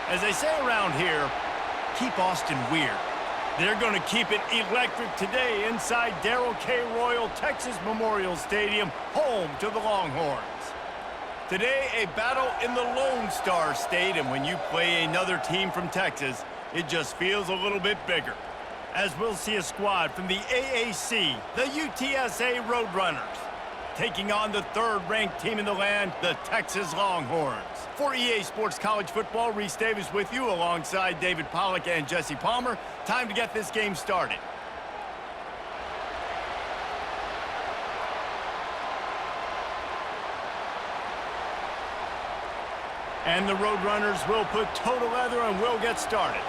As they say around here, keep Austin weird. They're going to keep it electric today inside Darrell K. Royal Texas Memorial Stadium, home to the Longhorns. Today, a battle in the Lone Star State, and when you play another team from Texas, it just feels a little bit bigger. As we'll see a squad from the AAC, the UTSA Roadrunners, taking on the third-ranked team in the land, the Texas Longhorns. For EA Sports College Football, Reese Davis with you alongside David Pollack and Jesse Palmer. Time to get this game started. And the Roadrunners will put toe to leather and will get started.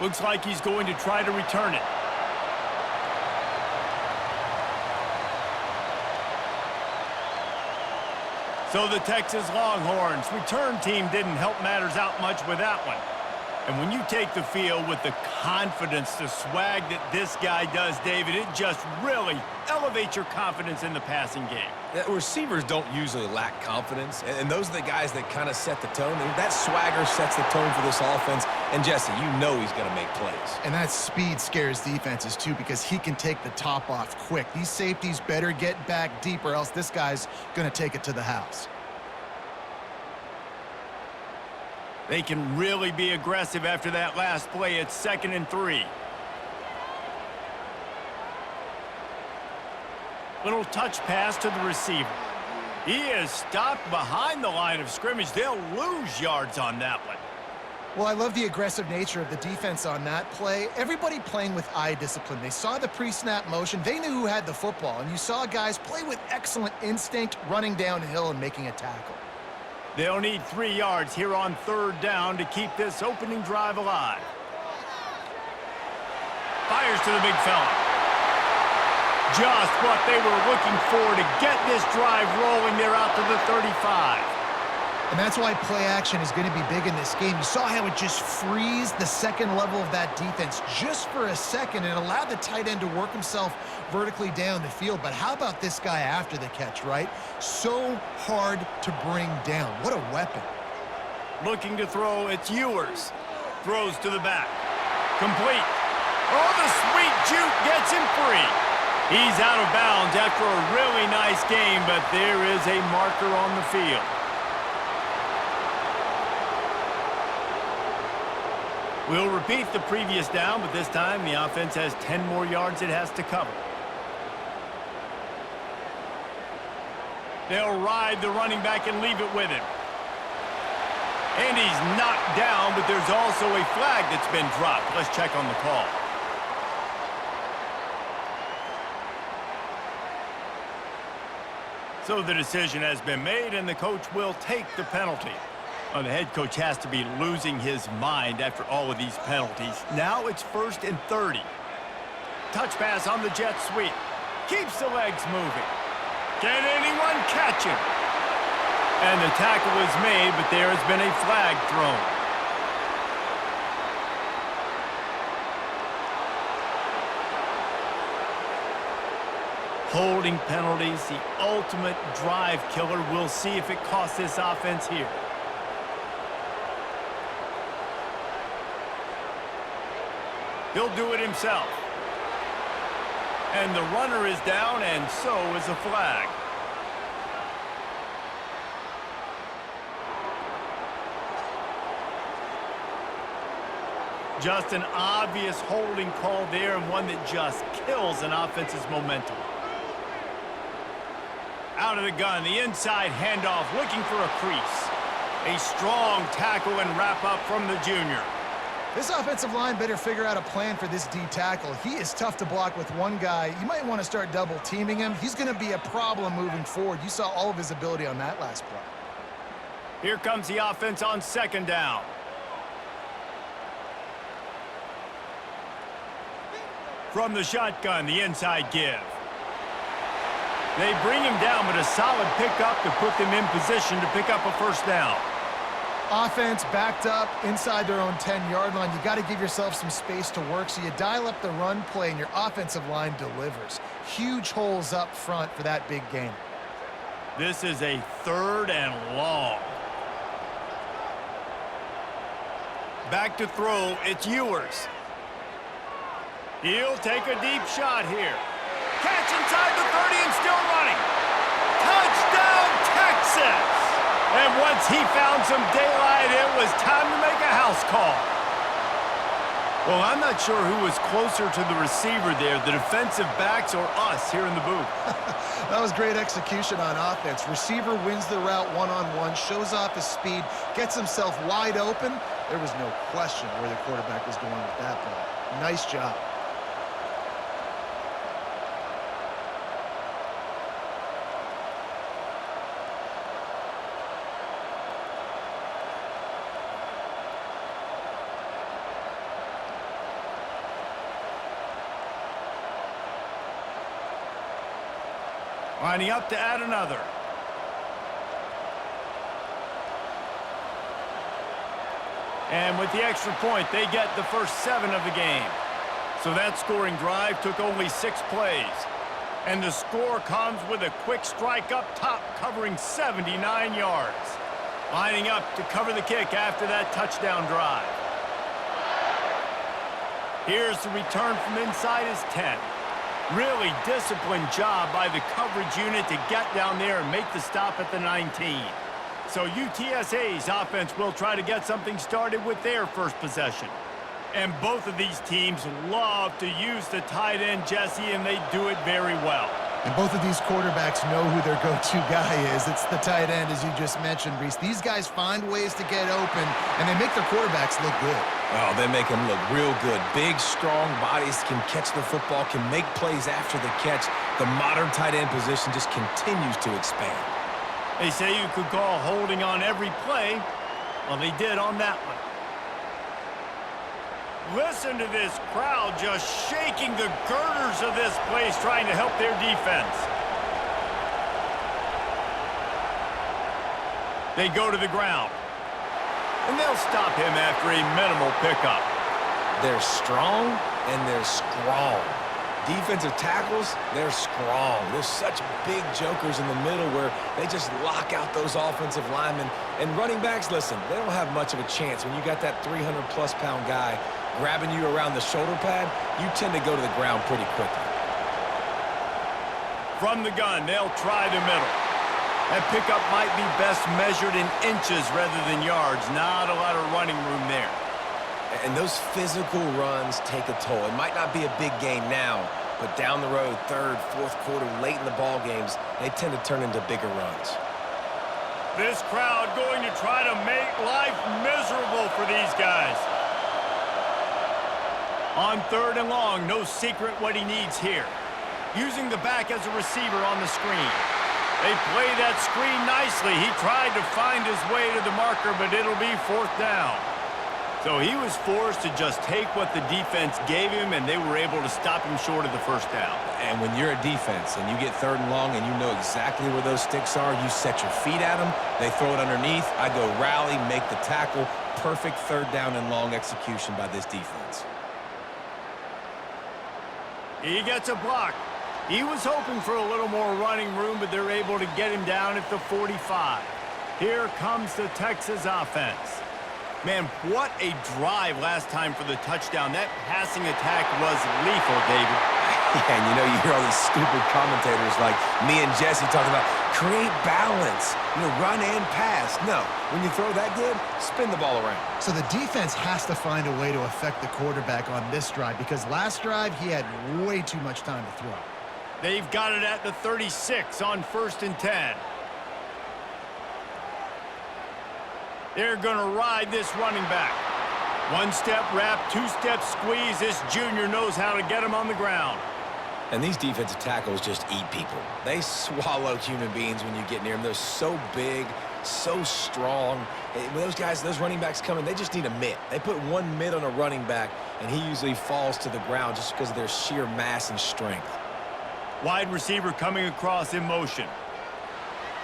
Looks like he's going to try to return it. So the Texas Longhorns return team didn't help matters out much with that one. And when you take the field with the confidence, the swag that this guy does, David, it just really elevates your confidence in the passing game. Receivers don't usually lack confidence, and those are the guys that kind of set the tone. And that swagger sets the tone for this offense. And Jesse, you know he's going to make plays. And that speed scares defenses too, because he can take the top off quick. These safeties better get back deep, or else this guy's going to take it to the house. They can really be aggressive after that last play. It's 2nd and 3. Little touch pass to the receiver. He is stopped behind the line of scrimmage. They'll lose yards on that one. Well, I love the aggressive nature of the defense on that play. Everybody playing with eye discipline. They saw the pre-snap motion. They knew who had the football. And you saw guys play with excellent instinct, running downhill and making a tackle. They'll need 3 yards here on 3rd down to keep this opening drive alive. Fires to the big fella. Just what they were looking for to get this drive rolling. They're out to the 35. And that's why play action is going to be big in this game. You saw how it just frees the second level of that defense just for a second and allowed the tight end to work himself vertically down the field. But how about this guy after the catch, right? So hard to bring down. What a weapon. Looking to throw, it's Ewers. Throws to the back. Complete. Oh, the sweet juke gets him free. He's out of bounds after a really nice game, but there is a marker on the field. We'll repeat the previous down, but this time the offense has 10 more yards it has to cover. They'll ride the running back and leave it with him. And he's knocked down, but there's also a flag that's been dropped. Let's check on the call. So the decision has been made, and the coach will take the penalty. Well, the head coach has to be losing his mind after all of these penalties. Now it's 1st and 30. Touch pass on the jet sweep. Keeps the legs moving. Can anyone catch him? And the tackle is made, but there has been a flag thrown. Holding penalties, the ultimate drive killer. We'll see if it costs this offense here. He'll do it himself. And the runner is down, and so is a flag. Just an obvious holding call there, and one that just kills an offense's momentum. Out of the gun, the inside handoff, looking for a crease. A strong tackle and wrap up from the junior. This offensive line better figure out a plan for this D tackle. He is tough to block with one guy. You might want to start double teaming him. He's going to be a problem moving forward. You saw all of his ability on that last play. Here comes the offense on 2nd down. From the shotgun, the inside give. They bring him down, but a solid pickup to put them in position to pick up a 1st down. Offense backed up inside their own 10-yard line. You got to give yourself some space to work, so you dial up the run play, and your offensive line delivers. Huge holes up front for that big game. This is a 3rd and long. Back to throw, it's Ewers. He'll take a deep shot here. Catch inside the 30 and still running. Touchdown, Texas! And once he found some daylight, it was time to make a house call. Well, I'm not sure who was closer to the receiver there, the defensive backs or us here in the booth. That was great execution on offense. Receiver wins the route one-on-one, shows off his speed, gets himself wide open. There was no question where the quarterback was going with that ball. Nice job. Lining up to add another. And with the extra point, they get the first 7 of the game. So that scoring drive took only 6 plays. And the score comes with a quick strike up top, covering 79 yards. Lining up to cover the kick after that touchdown drive. Here's the return from inside his 10. Really disciplined job by the coverage unit to get down there and make the stop at the 19. So UTSA's offense will try to get something started with their first possession. And both of these teams love to use the tight end, Jesse, and they do it very well. And both of these quarterbacks know who their go-to guy is. It's the tight end, as you just mentioned, Reese. These guys find ways to get open, and they make their quarterbacks look good. Oh, they make them look real good. Big, strong bodies can catch the football, can make plays after the catch. The modern tight end position just continues to expand. They say you could call holding on every play. Well, they did on that one. Listen to this crowd just shaking the girders of this place, trying to help their defense. They go to the ground. And they'll stop him after a minimal pickup. They're strong and they're strong. Defensive tackles, they're strong. There's such big jokers in the middle where they just lock out those offensive linemen. And running backs, listen, they don't have much of a chance. When you got that 300-plus pound guy grabbing you around the shoulder pad, you tend to go to the ground pretty quickly. From the gun, they'll try the middle. That pickup might be best measured in inches rather than yards. Not a lot of running room there. And those physical runs take a toll. It might not be a big gain now, but down the road, 3rd, 4th quarter, late in the ball games, they tend to turn into bigger runs. This crowd going to try to make life miserable for these guys. On 3rd and long, no secret what he needs here. Using the back as a receiver on the screen. They play that screen nicely. He tried to find his way to the marker, but it'll be 4th down. So he was forced to just take what the defense gave him, and they were able to stop him short of the 1st down. And when you're a defense and you get 3rd and long and you know exactly where those sticks are, you set your feet at them, they throw it underneath, I go rally, make the tackle. Perfect 3rd down and long execution by this defense. He gets a block. He was hoping for a little more running room, but they're able to get him down at the 45. Here comes the Texas offense. Man, what a drive last time for the touchdown. That passing attack was lethal, David. Yeah, and you know, you hear all these stupid commentators like me and Jesse talking about create balance, run and pass. No, when you throw that good, spin the ball around. So the defense has to find a way to affect the quarterback on this drive, because last drive he had way too much time to throw. They've got it at the 36 on 1st and 10. They're going to ride this running back. 1-step wrap, 2-step squeeze. This junior knows how to get him on the ground. And these defensive tackles just eat people. They swallow human beings when you get near them. They're so big, so strong. When those guys, those running backs come in, they just need a mitt. They put one mitt on a running back, and he usually falls to the ground just because of their sheer mass and strength. Wide receiver coming across in motion.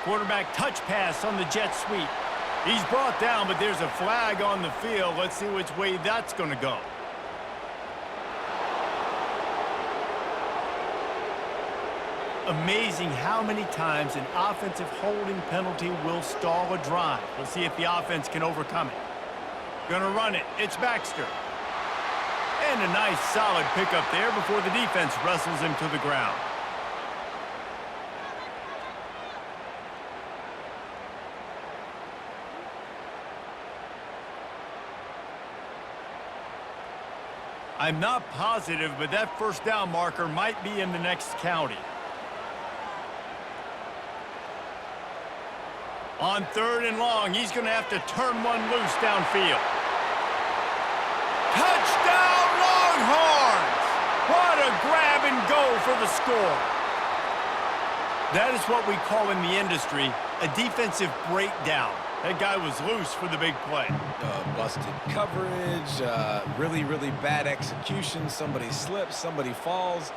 Quarterback touch pass on the jet sweep. He's brought down, but there's a flag on the field. Let's see which way that's going to go. Amazing how many times an offensive holding penalty will stall a drive. We'll see if the offense can overcome it. Gonna run it. It's Baxter. And a nice solid pickup there before the defense wrestles him to the ground. I'm not positive, but that first down marker might be in the next county. On 3rd and long, he's going to have to turn one loose downfield. Touchdown, Longhorns! What a grab and go for the score. That is what we call in the industry a defensive breakdown. That guy was loose for the big play. Busted coverage, really, really bad execution. Somebody slips, somebody falls.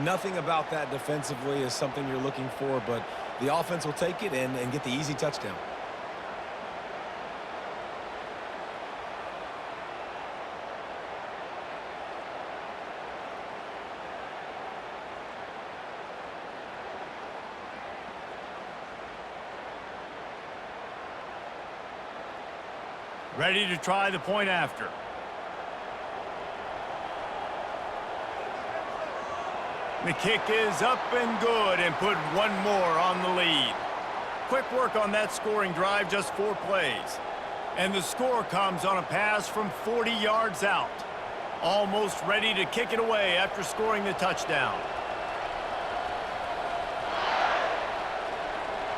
Nothing about that defensively is something you're looking for, but the offense will take it and get the easy touchdown. Ready to try the point after. The kick is up and good and put one more on the lead. Quick work on that scoring drive, just 4 plays. And the score comes on a pass from 40 yards out. Almost ready to kick it away after scoring the touchdown.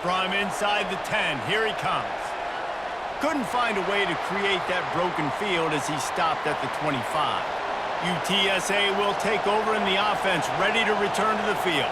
From inside the 10, here he comes. Couldn't find a way to create that broken field as he stopped at the 25. UTSA will take over in the offense, ready to return to the field.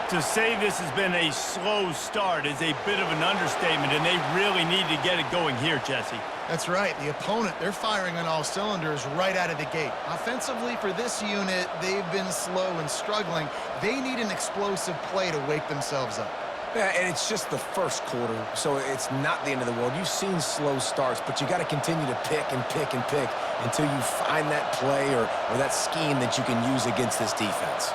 To say this has been a slow start is a bit of an understatement, and they really need to get it going here, Jesse. That's right. The opponent, they're firing on all cylinders right out of the gate. Offensively, for this unit, they've been slow and struggling. They need an explosive play to wake themselves up. Yeah, and it's just the first quarter, so it's not the end of the world. You've seen slow starts, but you got to continue to pick and pick and pick until you find that play or that scheme that you can use against this defense.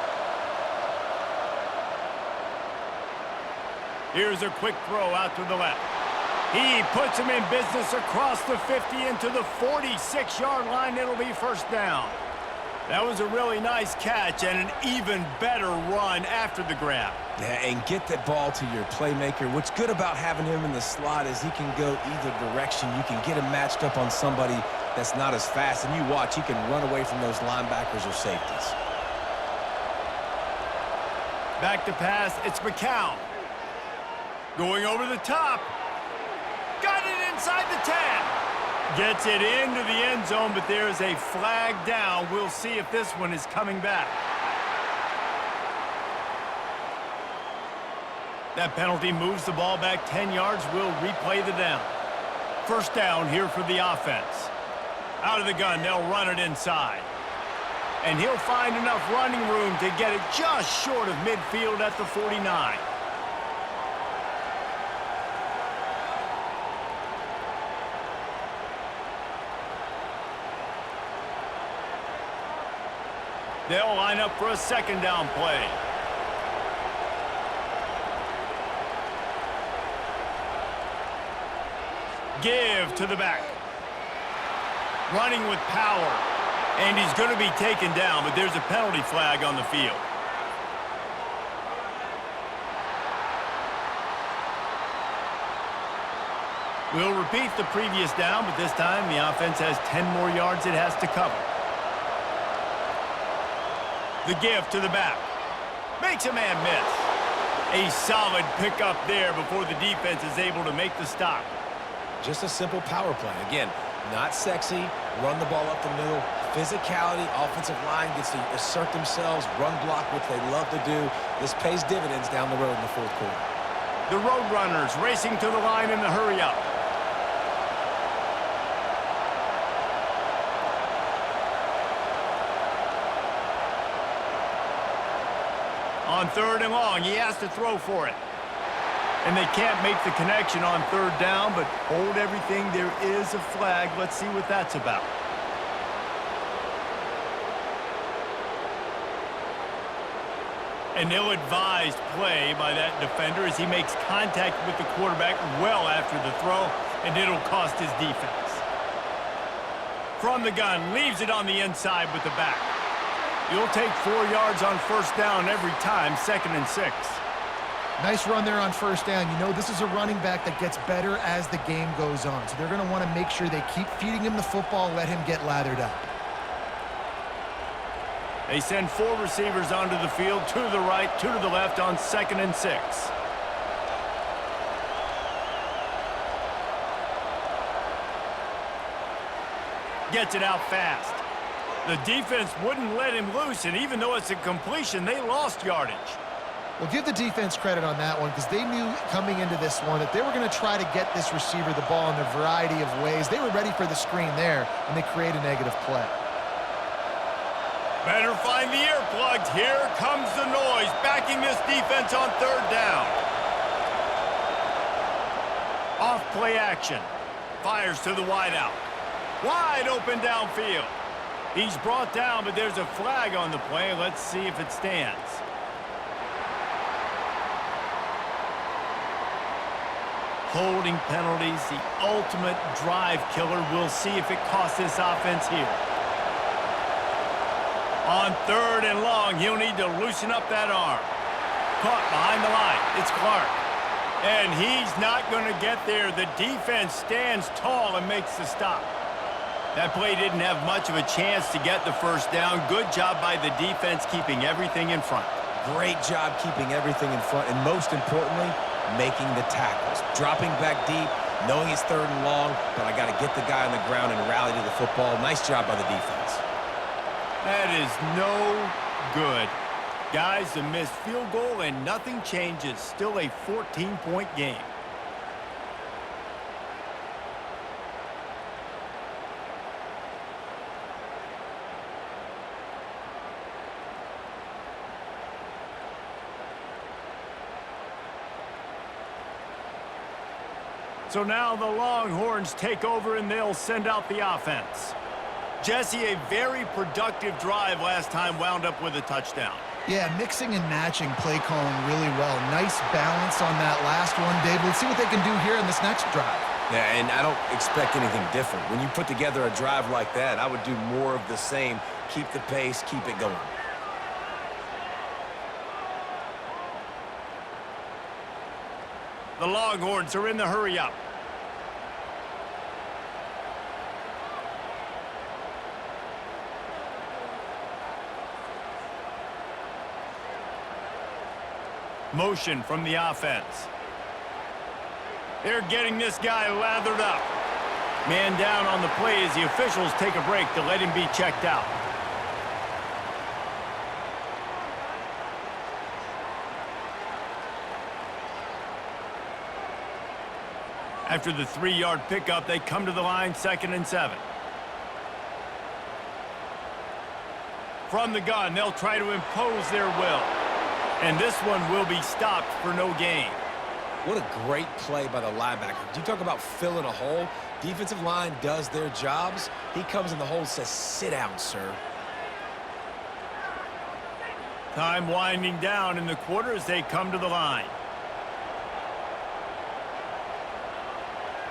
Here's a quick throw out to the left. He puts him in business across the 50 into the 46-yard line. It'll be first down. That was a really nice catch and an even better run after the grab. Yeah, and get that ball to your playmaker. What's good about having him in the slot is he can go either direction. You can get him matched up on somebody that's not as fast, and you watch, he can run away from those linebackers or safeties. Back to pass, it's McCown. Going over the top. Got it inside the 10. Gets it into the end zone, but there's a flag down. We'll see if this one is coming back. That penalty moves the ball back 10 yards. We'll replay the down. First down here for the offense. Out of the gun, they'll run it inside. And he'll find enough running room to get it just short of midfield at the 49. They'll line up for a second down play. Give to the back. Running with power. And he's going to be taken down, but there's a penalty flag on the field. We'll repeat the previous down, but this time the offense has 10 more yards it has to cover. The give to the back. Makes a man miss. A solid pickup there before the defense is able to make the stop. Just a simple power play. Again, not sexy, run the ball up the middle. Physicality, offensive line gets to assert themselves, run block, which they love to do. This pays dividends down the road in the fourth quarter. The Roadrunners racing to the line in the hurry-up. On third and long, he has to throw for it. And they can't make the connection on third down, but hold everything. There is a flag. Let's see what that's about. An ill-advised play by that defender as he makes contact with the quarterback well after the throw, and it'll cost his defense. From the gun, leaves it on the inside with the back. You'll take 4 yards on first down every time, 2nd and 6. Nice run there on first down. You know, this is a running back that gets better as the game goes on. So they're going to want to make sure they keep feeding him the football, let him get lathered up. They send 4 receivers onto the field, 2 to the right, 2 to the left on 2nd and 6. Gets it out fast. The defense wouldn't let him loose, and even though it's a completion, they lost yardage. Well, give the defense credit on that one because they knew coming into this one that they were going to try to get this receiver the ball in a variety of ways. They were ready for the screen there, and they create a negative play. Better find the earplugs. Here comes the noise, backing this defense on 3rd down. Off play action. Fires to the wideout. Wide open downfield. He's brought down, but there's a flag on the play. Let's see if it stands. Holding penalties, the ultimate drive killer. We'll see if it costs this offense here. On 3rd and long, he'll need to loosen up that arm. Caught behind the line. It's Clark. And he's not going to get there. The defense stands tall and makes the stop. That play didn't have much of a chance to get the first down. Good job by the defense keeping everything in front. Great job keeping everything in front, and most importantly, making the tackles. Dropping back deep, knowing it's 3rd and long, but I got to get the guy on the ground and rally to the football. Nice job by the defense. That is no good. Guys, a missed field goal and nothing changes. Still a 14-point game. So now the Longhorns take over and they'll send out the offense. Jesse, a very productive drive last time wound up with a touchdown. Yeah, mixing and matching play calling really well. Nice balance on that last one, Dave. Let's see what they can do here in this next drive. Yeah, and I don't expect anything different. When you put together a drive like that, I would do more of the same. Keep the pace, keep it going. The Longhorns are in the hurry-up. Motion from the offense. They're getting this guy lathered up. Man down on the play as the officials take a break to let him be checked out. After the 3-yard pickup, they come to the line, 2nd and 7. From the gun, they'll try to impose their will. And this one will be stopped for no gain. What a great play by the linebacker. You talk about filling a hole. Defensive line does their jobs. He comes in the hole and says, sit down, sir. Time winding down in the quarter as they come to the line.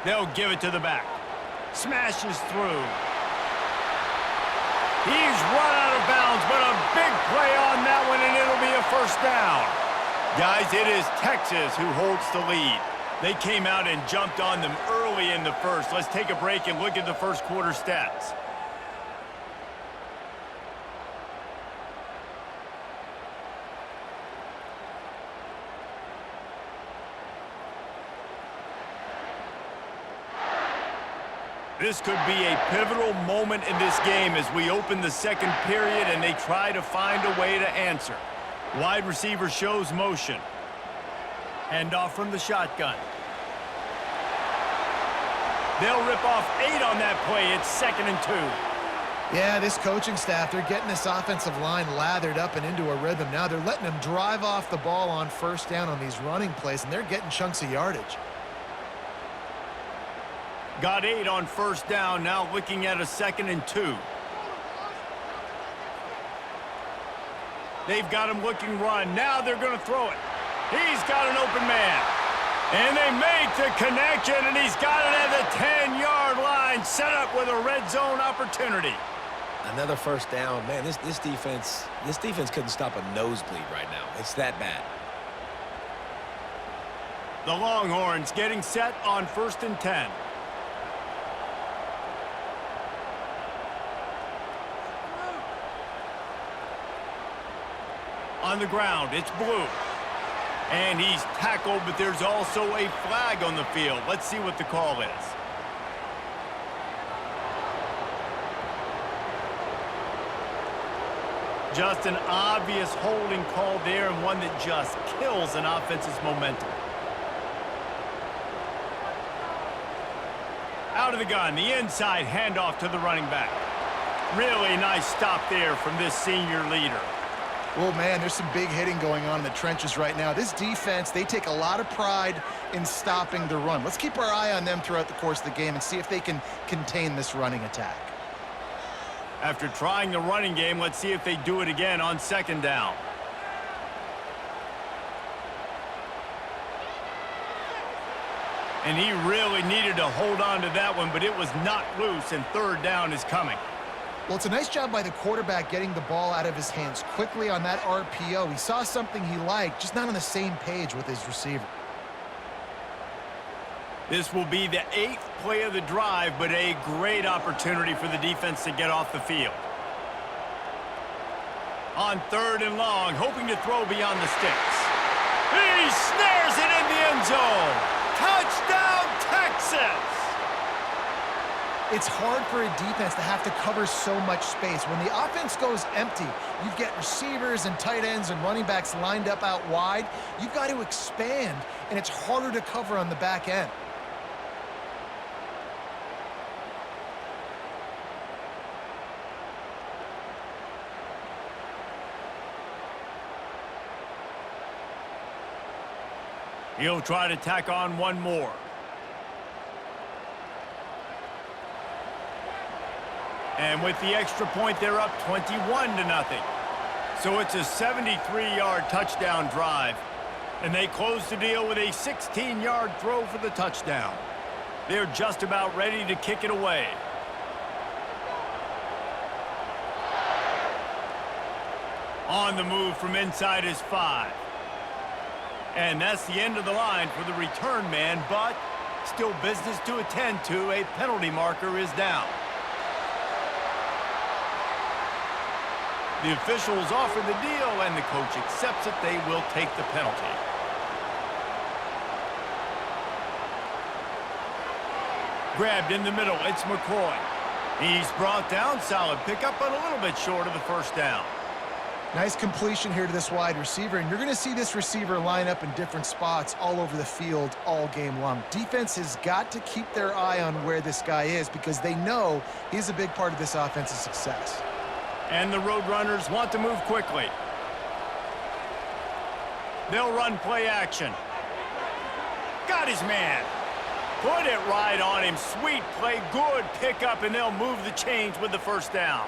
They'll give it to the back. Smashes through. He's run out of bounds, but a big play on that one, and it'll be a first down. Guys, it is Texas who holds the lead. They came out and jumped on them early in the first. Let's take a break and look at the first quarter stats. This could be a pivotal moment in this game as we open the second period and they try to find a way to answer. Wide receiver shows motion. Hand off from the shotgun. They'll rip off 8 on that play. It's 2nd and 2. Yeah, this coaching staff, they're getting this offensive line lathered up and into a rhythm. Now they're letting them drive off the ball on first down on these running plays, and they're getting chunks of yardage. Got 8 on first down, now looking at a 2nd and 2. They've got him looking run. Now they're going to throw it. He's got an open man. And they make the connection, and he's got it at the 10-yard line, set up with a red zone opportunity. Another first down. Man, this defense couldn't stop a nosebleed right now. It's that bad. The Longhorns getting set on 1st and 10. On the ground, it's Blue. And he's tackled, but there's also a flag on the field. Let's see what the call is. Just an obvious holding call there, and one that just kills an offense's momentum. Out of the gun, the inside handoff to the running back. Really nice stop there from this senior leader. Well, man, there's some big hitting going on in the trenches right now. This defense, they take a lot of pride in stopping the run. Let's keep our eye on them throughout the course of the game and see if they can contain this running attack. After trying the running game, let's see if they do it again on 2nd down. And he really needed to hold on to that one, but it was not loose, and 3rd down is coming. Well, it's a nice job by the quarterback getting the ball out of his hands quickly on that RPO. He saw something he liked, just not on the same page with his receiver. This will be the 8th play of the drive, but a great opportunity for the defense to get off the field. On 3rd and long, hoping to throw beyond the sticks. He snares it in the end zone. Touchdown, Texas! It's hard for a defense to have to cover so much space. When the offense goes empty, you get receivers and tight ends and running backs lined up out wide. You've got to expand, and it's harder to cover on the back end. He'll try to tack on one more. And with the extra point, they're up 21-0. So it's a 73-yard touchdown drive. And they close the deal with a 16-yard throw for the touchdown. They're just about ready to kick it away. On the move from inside his 5. And that's the end of the line for the return man, but still business to attend to. A penalty marker is down. The officials offer the deal, and the coach accepts it. They will take the penalty. Grabbed in the middle, it's McCoy. He's brought down, solid pickup, but a little bit short of the 1st down. Nice completion here to this wide receiver, and you're going to see this receiver line up in different spots all over the field all game long. Defense has got to keep their eye on where this guy is because they know he's a big part of this offense's success. And the Roadrunners want to move quickly. They'll run play action. Got his man. Put it right on him. Sweet play, good pickup, and they'll move the chains with the 1st down.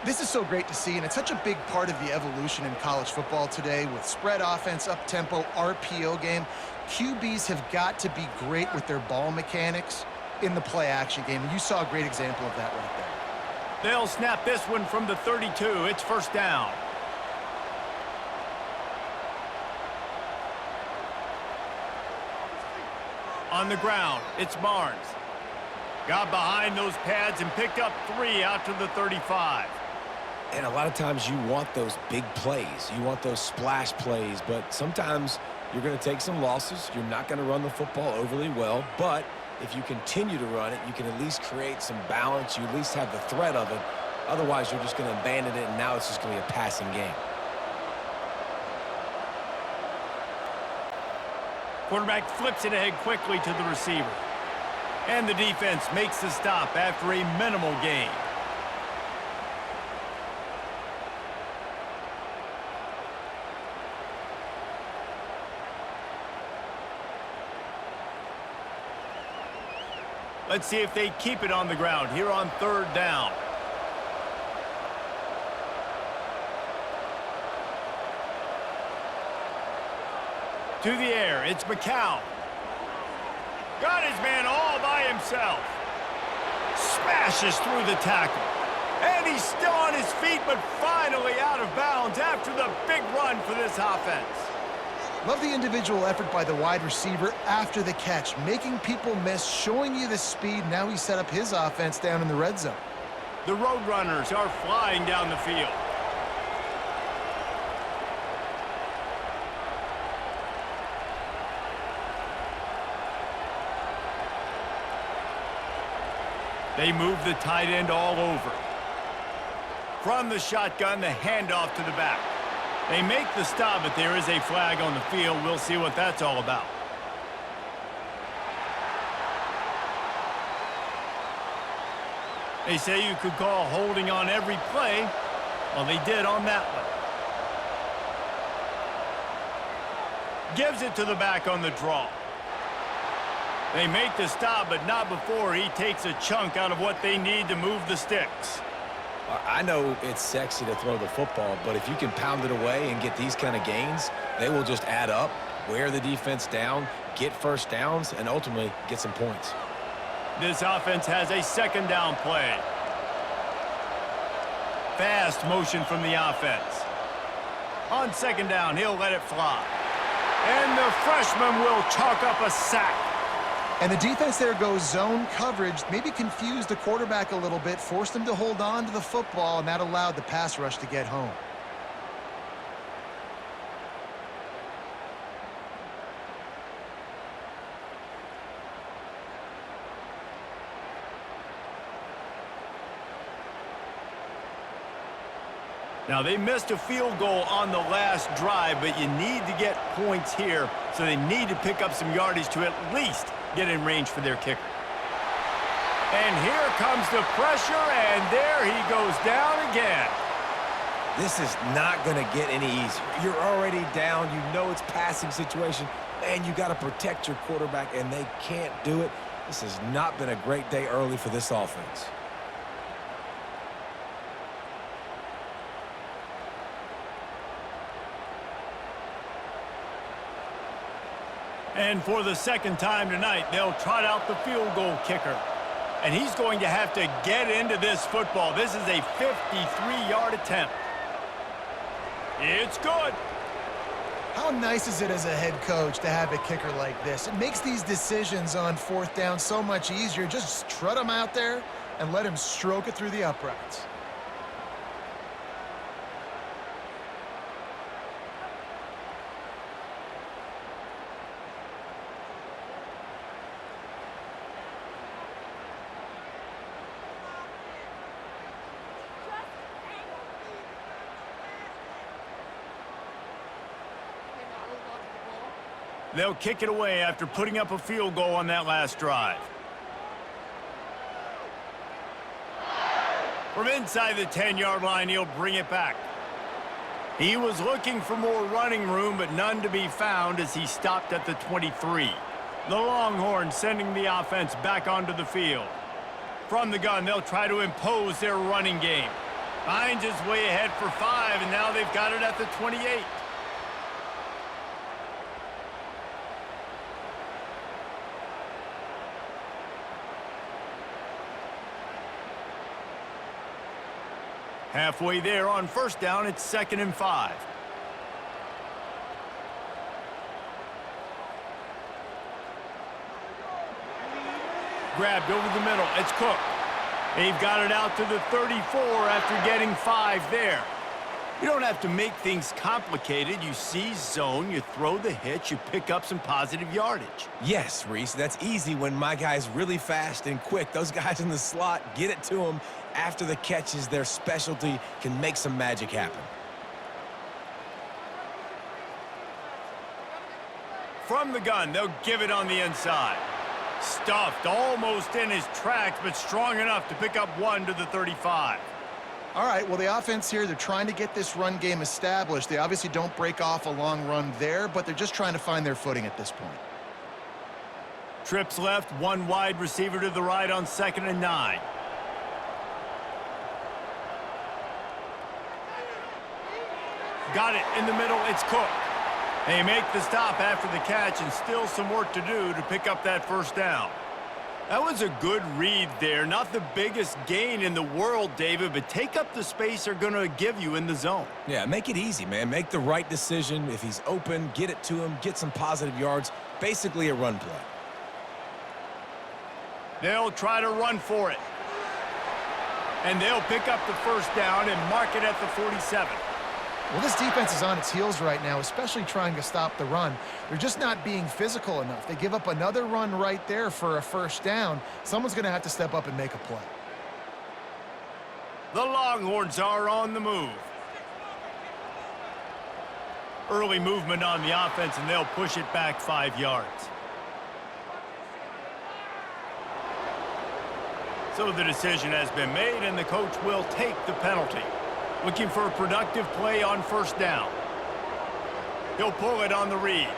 This is so great to see, and it's such a big part of the evolution in college football today with spread offense, up-tempo, RPO game. QBs have got to be great with their ball mechanics in the play-action game, and you saw a great example of that right there. They'll snap this one from the 32. It's 1st down. On the ground, it's Barnes. Got behind those pads and picked up 3 out to the 35. And a lot of times you want those big plays. You want those splash plays, but sometimes you're going to take some losses. You're not going to run the football overly well, but if you continue to run it, you can at least create some balance. You at least have the threat of it. Otherwise, you're just going to abandon it, and now it's just going to be a passing game. Quarterback flips it ahead quickly to the receiver. And the defense makes the stop after a minimal gain. Let's see if they keep it on the ground here on 3rd down. To the air, it's McCown. Got his man all by himself. Smashes through the tackle. And he's still on his feet, but finally out of bounds after the big run for this offense. Love the individual effort by the wide receiver after the catch, making people miss, showing you the speed. Now he set up his offense down in the red zone. The Roadrunners are flying down the field. They move the tight end all over. From the shotgun, the handoff to the back. They make the stop, but there is a flag on the field. We'll see what that's all about. They say you could call holding on every play. Well, they did on that one. Gives it to the back on the draw. They make the stop, but not before he takes a chunk out of what they need to move the sticks. I know it's sexy to throw the football, but if you can pound it away and get these kind of gains, they will just add up, wear the defense down, get first downs, and ultimately get some points. This offense has a second down play. Fast motion from the offense. On second down, he'll let it fly. And the freshman will chalk up a sack. And the defense there goes zone coverage, maybe confused the quarterback a little bit, forced him to hold on to the football, and that allowed the pass rush to get home. Now, they missed a field goal on the last drive, but you need to get points here, so they need to pick up some yardage to at least get in range for their kicker. And here comes the pressure, and there he goes down again. This is not going to get any easier. You're already down. You know it's passing situation, and you got to protect your quarterback, and they can't do it. This has not been a great day early for this offense. And for the second time tonight, they'll trot out the field goal kicker. And he's going to have to get into this football. This is a 53-yard attempt. It's good. How nice is it as a head coach to have a kicker like this? It makes these decisions on fourth down so much easier. Just trot him out there and let him stroke it through the uprights. They'll kick it away after putting up a field goal on that last drive. From inside the 10-yard line, he'll bring it back. He was looking for more running room, but none to be found as he stopped at the 23. The Longhorns sending the offense back onto the field. From the gun, they'll try to impose their running game. Finds his way ahead for 5, and now they've got it at the 28. Halfway there on first down, it's 2nd and 5. Grabbed over the middle, it's Cook. They've got it out to the 34 after getting 5 there. You don't have to make things complicated. You see zone, you throw the hitch, you pick up some positive yardage. Yes, Reese, that's easy when my guy's really fast and quick. Those guys in the slot, get it to them after the catch is their specialty, can make some magic happen. From the gun, they'll give it on the inside. Stuffed almost in his tracks, but strong enough to pick up 1 to the 35. All right, well, the offense here, they're trying to get this run game established. They obviously don't break off a long run there, but they're just trying to find their footing at this point. Trips left, 1 wide receiver to the right on 2nd and 9. Got it in the middle, it's Cook. They make the stop after the catch and still some work to do to pick up that first down. That was a good read there. Not the biggest gain in the world, David, but take up the space they're going to give you in the zone. Yeah, make it easy, man. Make the right decision. If he's open, get it to him, get some positive yards. Basically a run play. They'll try to run for it. And they'll pick up the first down and mark it at the 47. Well, this defense is on its heels right now, especially trying to stop the run. They're just not being physical enough. They give up another run right there for a first down. Someone's going to have to step up and make a play. The Longhorns are on the move. Early movement on the offense, and they'll push it back 5 yards. So the decision has been made, and the coach will take the penalty. Looking for a productive play on first down. He'll pull it on the read.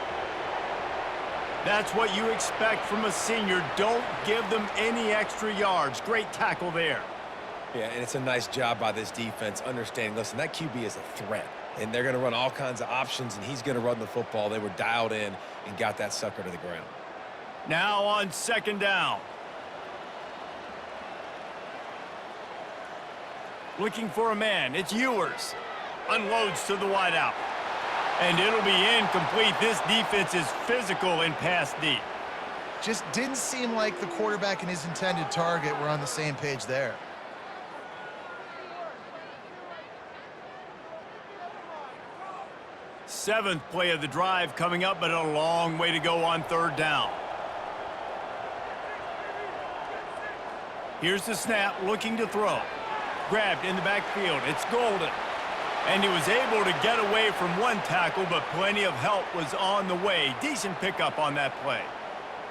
That's what you expect from a senior. Don't give them any extra yards. Great tackle there. Yeah, and it's a nice job by this defense understanding, listen, that QB is a threat, and they're going to run all kinds of options, and he's going to run the football. They were dialed in and got that sucker to the ground. Now on second down. Looking for a man. It's Ewers. Unloads to the wideout. And it'll be incomplete. This defense is physical in pass deep. Just didn't seem like the quarterback and his intended target were on the same page there. Seventh play of the drive coming up, but a long way to go on third down. Here's the snap, looking to throw. Grabbed in the backfield. It's Golden. And he was able to get away from one tackle, but plenty of help was on the way. Decent pickup on that play.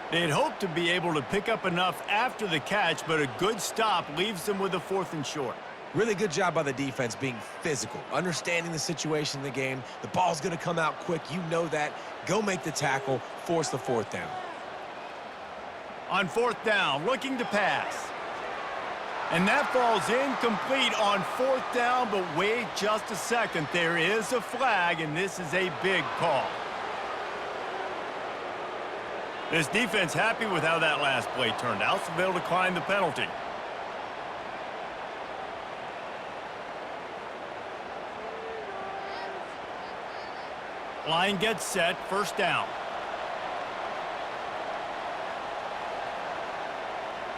They'd hoped to be able to pick up enough after the catch, but a good stop leaves them with a 4th and short. Really good job by the defense being physical, understanding the situation in the game. The ball's going to come out quick. You know that. Go make the tackle, force the 4th down. On 4th down, looking to pass. And that falls incomplete on 4th down, but wait just a second. There is a flag, and this is a big call. This defense happy with how that last play turned out, so they'll decline the penalty. Line gets set, first down.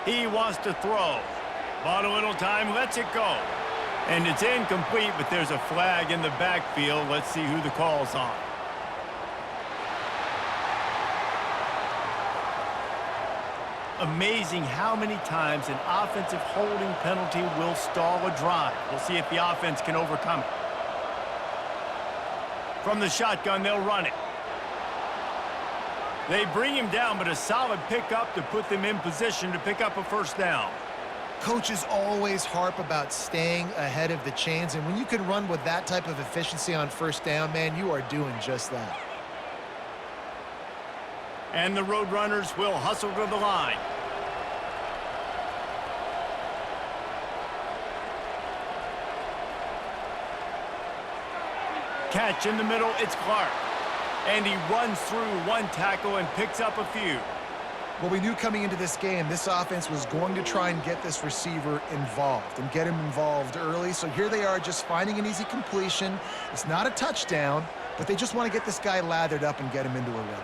He wants to throw. Bought a little time, lets it go. And it's incomplete, but there's a flag in the backfield. Let's see who the call's on. Amazing how many times an offensive holding penalty will stall a drive. We'll see if the offense can overcome it. From the shotgun, they'll run it. They bring him down, but a solid pickup to put them in position to pick up a first down. Coaches always harp about staying ahead of the chains, and when you can run with that type of efficiency on first down, man, you are doing just that. And the Roadrunners will hustle to the line. Catch in the middle, it's Clark. And he runs through one tackle and picks up a few. Well, we knew coming into this game, this offense was going to try and get this receiver involved and get him involved early. So here they are just finding an easy completion. It's not a touchdown, but they just want to get this guy lathered up and get him into a run.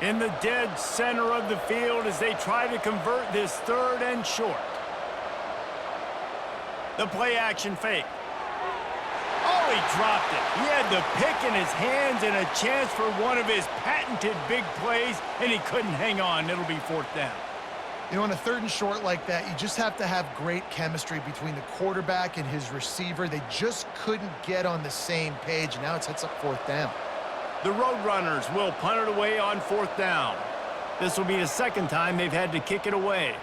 In the dead center of the field as they try to convert this 3rd and short. The play action fake. Oh, he dropped it. He had the pick in his hands and a chance for one of his patented big plays, and he couldn't hang on. It'll be 4th down. You know, on a 3rd and short like that, you just have to have great chemistry between the quarterback and his receiver. They just couldn't get on the same page, and now it sets up 4th down. The Roadrunners will punt it away on 4th down. This will be the 2nd time they've had to kick it away.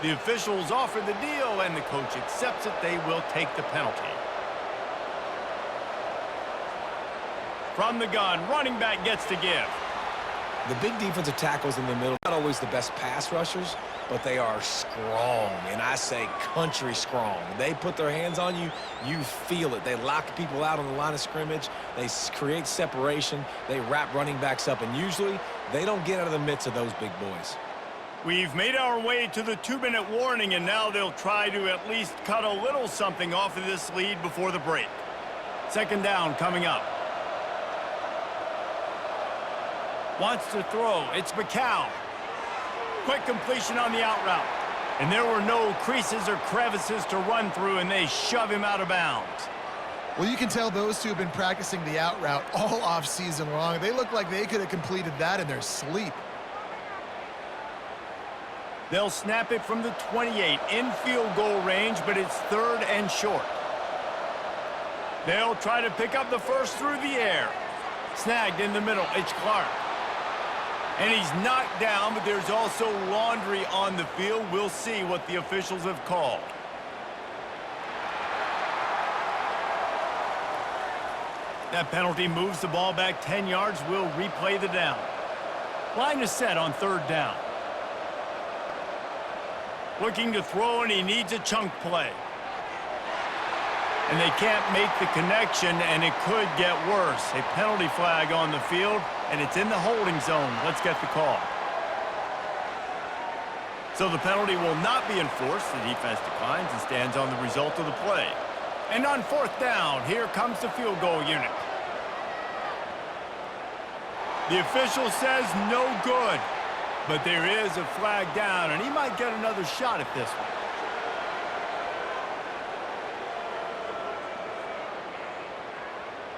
The officials offer the deal, and the coach accepts it. They will take the penalty. From the gun, running back gets to give. The big defensive tackles in the middle, not always the best pass rushers, but they are strong, and I say country strong. They put their hands on you, you feel it. They lock people out on the line of scrimmage. They create separation. They wrap running backs up, and usually they don't get out of the midst of those big boys. We've made our way to the 2-minute warning, and now they'll try to at least cut a little something off of this lead before the break. Second down coming up. Wants to throw. It's McCown. Quick completion on the out route. And there were no creases or crevices to run through, and they shove him out of bounds. Well, you can tell those two have been practicing the out route all off-season long. They look like they could have completed that in their sleep. They'll snap it from the 28 in field goal range, but it's 3rd and short. They'll try to pick up the first through the air. Snagged in the middle. It's Clark. And he's knocked down, but there's also laundry on the field. We'll see what the officials have called. That penalty moves the ball back 10 yards. We'll replay the down. Line is set on 3rd down. Looking to throw, and he needs a chunk play. And they can't make the connection, and it could get worse. A penalty flag on the field, and it's in the holding zone. Let's get the call. So the penalty will not be enforced. The defense declines and stands on the result of the play. And on 4th down, here comes the field goal unit. The official says no good. But there is a flag down, and he might get another shot at this one.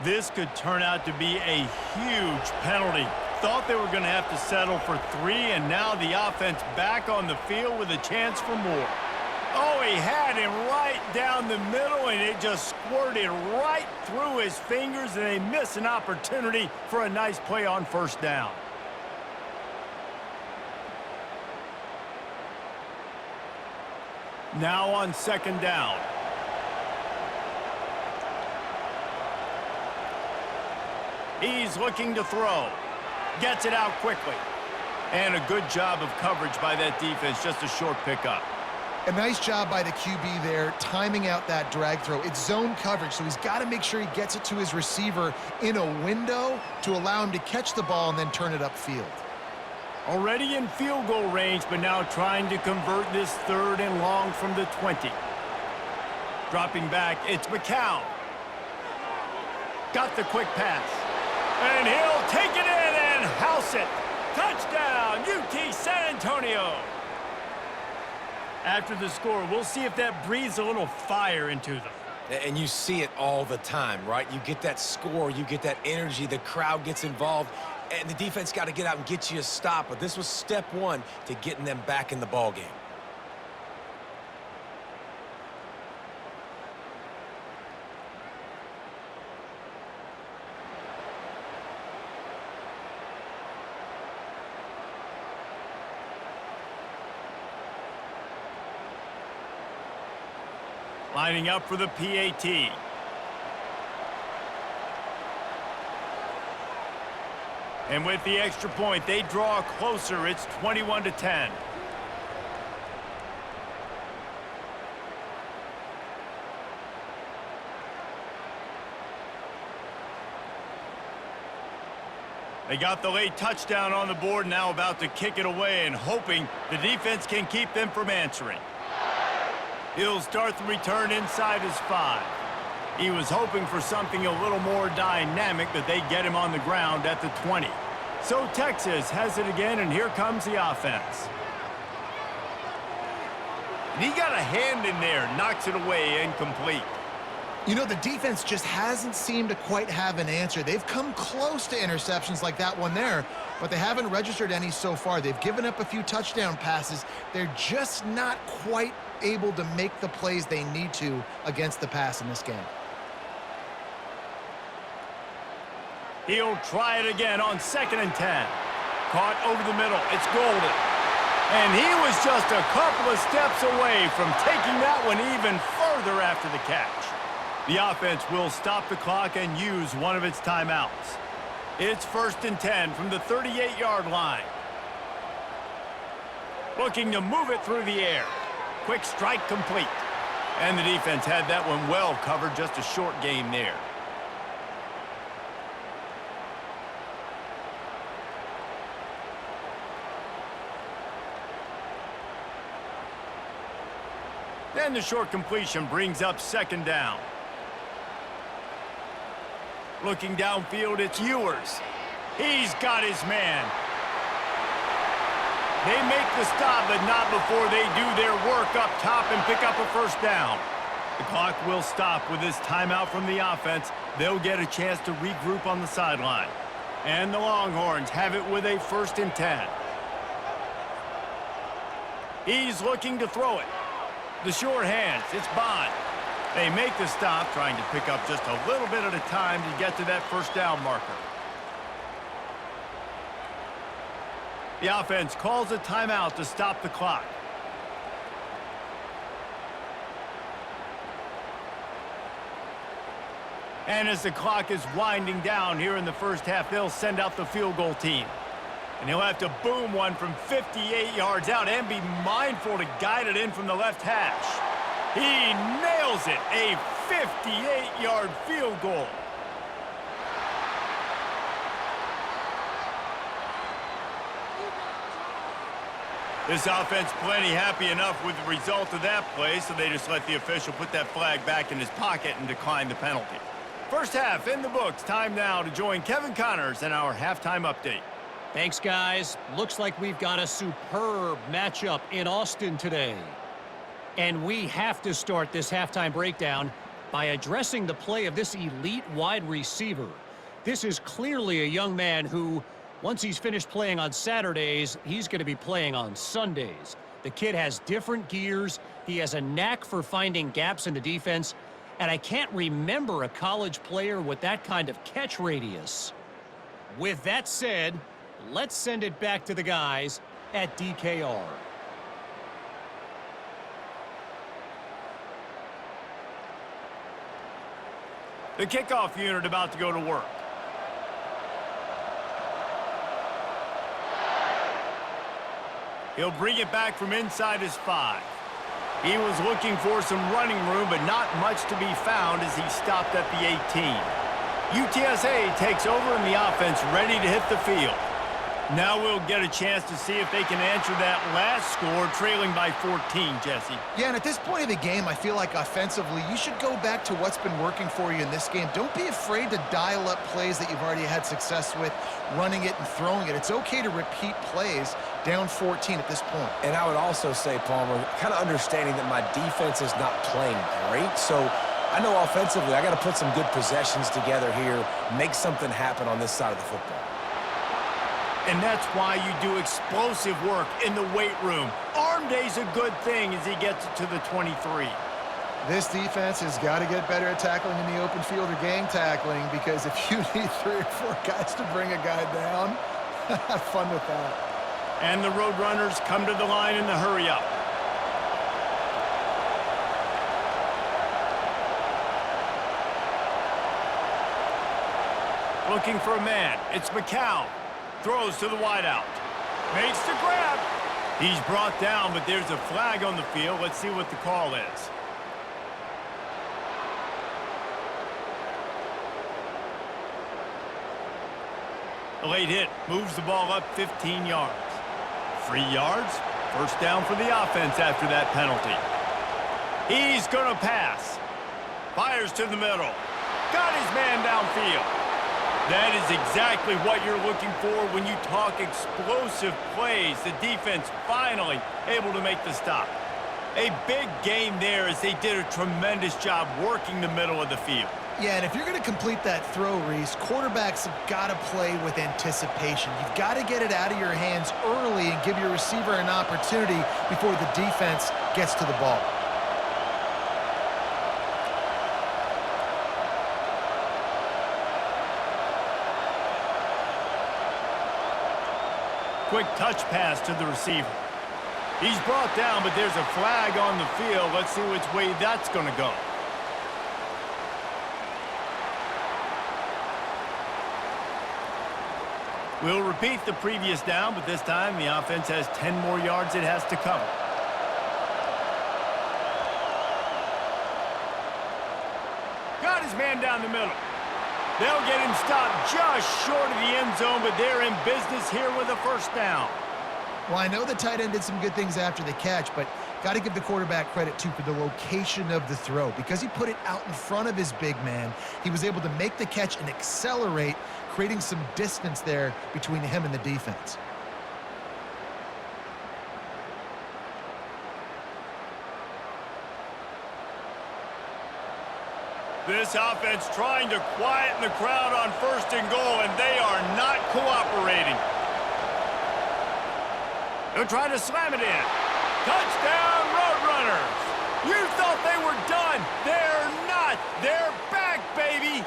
This could turn out to be a huge penalty. Thought they were going to have to settle for 3, and now the offense back on the field with a chance for more. Oh, he had him right down the middle, and it just squirted right through his fingers, and they miss an opportunity for a nice play on 1st down. Now on 2nd down. He's looking to throw. Gets it out quickly. And a good job of coverage by that defense, just a short pickup. A nice job by the QB there, timing out that drag throw. It's zone coverage, so he's got to make sure he gets it to his receiver in a window to allow him to catch the ball and then turn it upfield. Already in field goal range, but now trying to convert this 3rd and long from the 20. Dropping back, it's McCown. Got the quick pass. And he'll take it in and house it. Touchdown, UT San Antonio. After the score, we'll see if that breathes a little fire into them. And you see it all the time, right? You get that score, you get that energy, the crowd gets involved, and the defense got to get out and get you a stop. But this was step 1 to getting them back in the ballgame. Lining up for the PAT. And with the extra point, they draw closer. It's 21-10. They got the late touchdown on the board, now about to kick it away and hoping the defense can keep them from answering. He'll start the return inside his 5. He was hoping for something a little more dynamic, but they get him on the ground at the 20. So Texas has it again, and here comes the offense. And he got a hand in there, knocks it away, incomplete. You know, the defense just hasn't seemed to quite have an answer. They've come close to interceptions like that one there, but they haven't registered any so far. They've given up a few touchdown passes. They're just not quite able to make the plays they need to against the pass in this game. He'll try it again on 2nd and 10. Caught over the middle. It's Golden. And he was just a couple of steps away from taking that one even further after the catch. The offense will stop the clock and use one of its timeouts. It's 1st and 10 from the 38-yard line. Looking to move it through the air. Quick strike complete. And the defense had that one well covered, just a short gain there. Then the short completion brings up 2nd down. Looking downfield, it's Ewers. He's got his man. They make the stop, but not before they do their work up top and pick up a 1st down. The clock will stop with this timeout from the offense. They'll get a chance to regroup on the sideline. And the Longhorns have it with a 1st and 10. He's looking to throw it. The sure hands, it's Bond. They make the stop, trying to pick up just a little bit at a time to get to that 1st down marker. The offense calls a timeout to stop the clock. And as the clock is winding down here in the 1st half, they'll send out the field goal team. And he'll have to boom one from 58 yards out and be mindful to guide it in from the left hash. He nails it, a 58-yard field goal. This offense plenty happy enough with the result of that play, so they just let the official put that flag back in his pocket and decline the penalty. 1st half in the books. Time now to join Kevin Connors in our halftime update. Thanks, guys. Looks like we've got a superb matchup in Austin today. And we have to start this halftime breakdown by addressing the play of this elite wide receiver. This is clearly a young man who, once he's finished playing on Saturdays, he's going to be playing on Sundays. The kid has different gears. He has a knack for finding gaps in the defense. And I can't remember a college player with that kind of catch radius. With that said, let's send it back to the guys at DKR. The kickoff unit about to go to work. He'll bring it back from inside his 5. He was looking for some running room, but not much to be found as he stopped at the 18. UTSA takes over and the offense ready to hit the field. Now we'll get a chance to see if they can answer that last score, trailing by 14, Jesse. Yeah, and at this point of the game, I feel like offensively, you should go back to what's been working for you in this game. Don't be afraid to dial up plays that you've already had success with, running it and throwing it. It's okay to repeat plays down 14 at this point. And I would also say, Palmer, kind of understanding that my defense is not playing great, so I know offensively I got to put some good possessions together here, make something happen on this side of the football. And that's why you do explosive work in the weight room. Arm day's a good thing as he gets it to the 23. This defense has got to get better at tackling in the open field or gang tackling, because if you need 3 or 4 guys to bring a guy down, have fun with that. And the Roadrunners come to the line in the hurry-up. Looking for a man. It's McCown. Throws to the wideout. Makes the grab. He's brought down, but there's a flag on the field. Let's see what the call is. A late hit moves the ball up 15 yards. 3 yards. 1st down for the offense after that penalty. He's going to pass. Fires to the middle. Got his man downfield. That is exactly what you're looking for when you talk explosive plays. The defense finally able to make the stop. A big gain there as they did a tremendous job working the middle of the field. Yeah, and if you're going to complete that throw, Reese, quarterbacks have got to play with anticipation. You've got to get it out of your hands early and give your receiver an opportunity before the defense gets to the ball. Quick touch pass to the receiver. He's brought down, but there's a flag on the field. Let's see which way that's going to go. We'll repeat the previous down, but this time the offense has 10 more yards it has to cover. Got his man down the middle. They'll get him stopped just short of the end zone, but they're in business here with a first down. Well, I know the tight end did some good things after the catch, but got to give the quarterback credit, too, for the location of the throw. Because he put it out in front of his big man, he was able to make the catch and accelerate, creating some distance there between him and the defense. This offense trying to quieten the crowd on 1st and goal, and they are not cooperating. They'll try to slam it in. Touchdown, Roadrunners! You thought they were done. They're not. They're back, baby!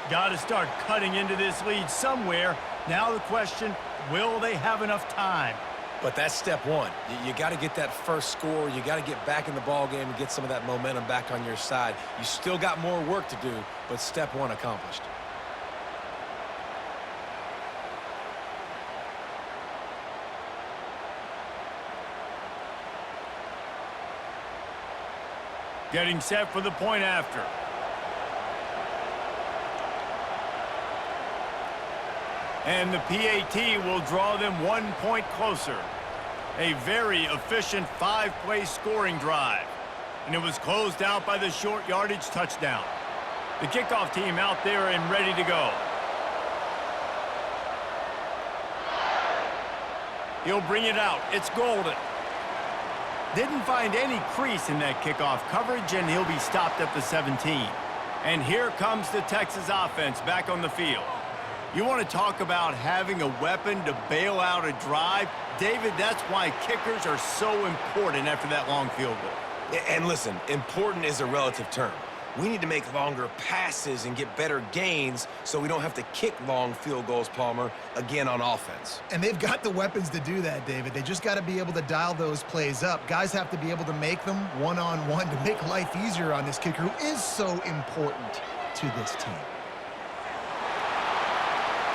Got to start cutting into this lead somewhere. Now the question, will they have enough time? But that's step one. You got to get that first score. You got to get back in the ball game and get some of that momentum back on your side. You still got more work to do, but step one accomplished. Getting set for the point after. And the PAT will draw them 1 point closer. A very efficient 5-play scoring drive. And it was closed out by the short yardage touchdown. The kickoff team out there and ready to go. He'll bring it out. It's Golden. Didn't find any crease in that kickoff coverage, and he'll be stopped at the 17. And here comes the Texas offense back on the field. You want to talk about having a weapon to bail out a drive? David, that's why kickers are so important after that long field goal. And listen, important is a relative term. We need to make longer passes and get better gains so we don't have to kick long field goals, Palmer, again on offense. And they've got the weapons to do that, David. They just got to be able to dial those plays up. Guys have to be able to make them one-on-one to make life easier on this kicker who is so important to this team.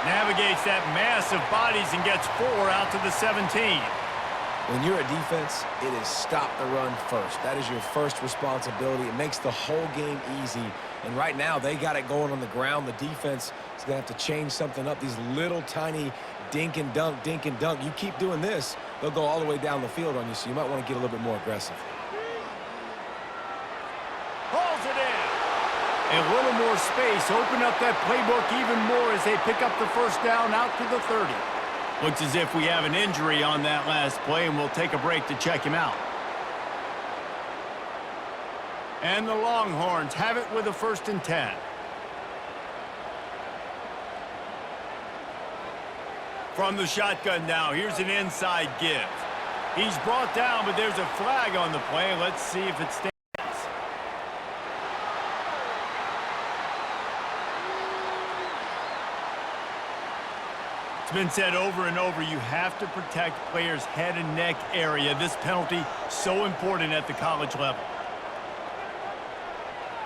Navigates that mass of bodies and gets 4 out to the 17. When you're a defense, it is stop the run first. That is your first responsibility. It makes the whole game easy. And right now, they got it going on the ground. The defense is going to have to change something up. These little tiny dink and dunk, dink and dunk. You keep doing this, they'll go all the way down the field on you, so you might want to get a little bit more aggressive. Hauls it in. A little more space. Open up that playbook even more as they pick up the first down out to the 30. Looks as if we have an injury on that last play, and we'll take a break to check him out. And the Longhorns have it with a 1st and 10. From the shotgun now, here's an inside give. He's brought down, but there's a flag on the play. Let's see if it stands. It's been said over and over, you have to protect players' head and neck area. This penalty, so important at the college level.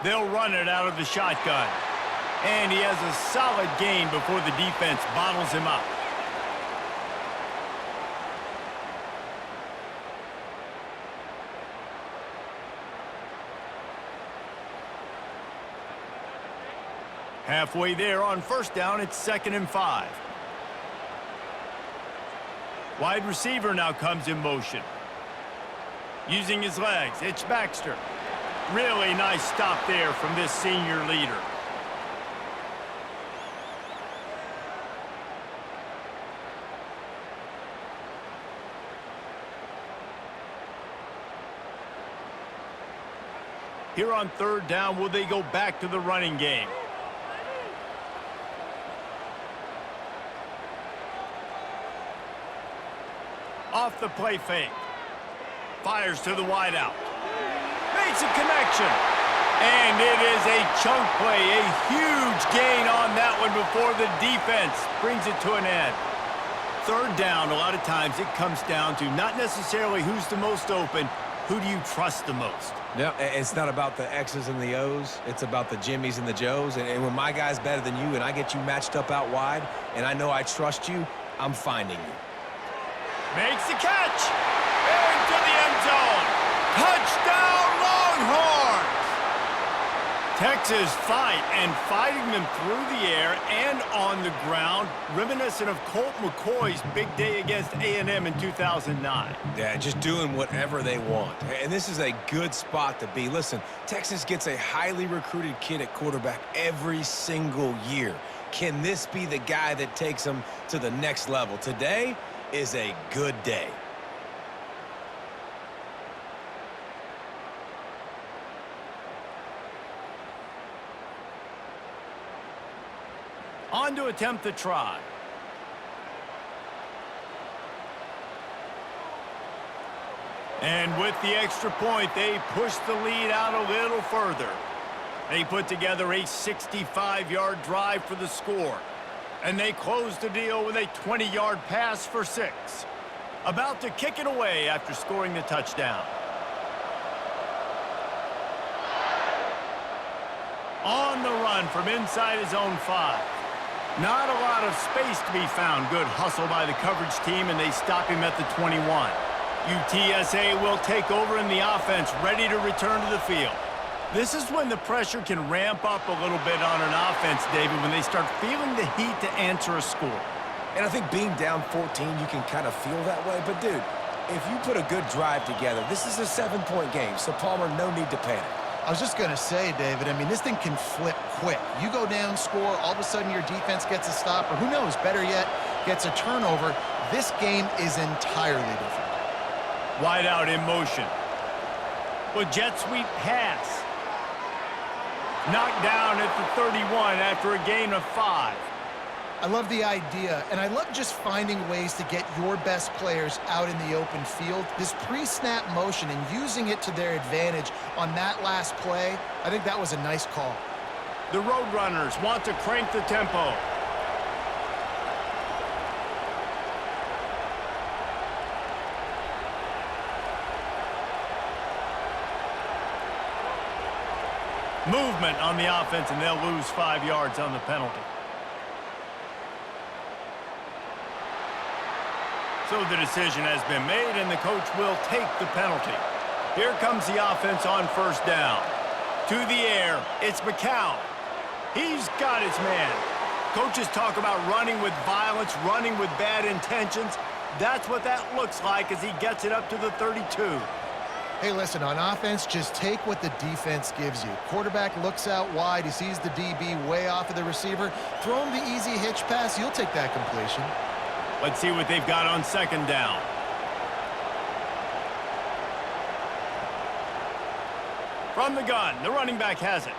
They'll run it out of the shotgun. And he has a solid gain before the defense bottles him up. Halfway there on 1st down, it's 2nd and 5. Wide receiver now comes in motion. Using his legs, it's Baxter. Really nice stop there from this senior leader. Here on 3rd down, will they go back to the running game? Off the play fake. Fires to the wideout. Makes a connection. And it is a chunk play. A huge gain on that one before the defense brings it to an end. 3rd down, a lot of times it comes down to not necessarily who's the most open, who do you trust the most? No, it's not about the X's and the O's. It's about the Jimmys and the Joes. And when my guy's better than you and I get you matched up out wide and I know I trust you, I'm finding you. Makes the catch. Into the end zone. Touchdown, Longhorns! Texas fighting them through the air and on the ground, reminiscent of Colt McCoy's big day against A&M in 2009. Yeah, just doing whatever they want. And this is a good spot to be. Listen, Texas gets a highly recruited kid at quarterback every single year. Can this be the guy that takes them to the next level? Today is a good day. On to attempt the try. And with the extra point, they push the lead out a little further. They put together a 65-yard drive for the score. And they close the deal with a 20-yard pass for 6. About to kick it away after scoring the touchdown. On the run from inside his own 5. Not a lot of space to be found. Good hustle by the coverage team, and they stop him at the 21. UTSA will take over in the offense, ready to return to the field. This is when the pressure can ramp up a little bit on an offense, David, when they start feeling the heat to answer a score. And I think being down 14, you can kind of feel that way. But, dude, if you put a good drive together, this is a 7-point game, so, Palmer, no need to panic. I was just going to say, David, I mean, this thing can flip quick. You go down, score, all of a sudden your defense gets a stop, or who knows, better yet, gets a turnover. This game is entirely different. Wide out in motion. With jet sweep pass. Knocked down at the 31 after a gain of 5. I love the idea, and I love just finding ways to get your best players out in the open field. This pre-snap motion and using it to their advantage on that last play, I think that was a nice call. The Roadrunners want to crank the tempo. Movement on the offense, and they'll lose 5 yards on the penalty. So the decision has been made, and the coach will take the penalty. Here comes the offense on first down. To the air, it's McCown. He's got his man. Coaches talk about running with violence, running with bad intentions. That's what that looks like as he gets it up to the 32. Hey, listen, on offense, just take what the defense gives you. Quarterback looks out wide. He sees the DB way off of the receiver. Throw him the easy hitch pass. You'll take that completion. Let's see what they've got on second down. From the gun, the running back has it.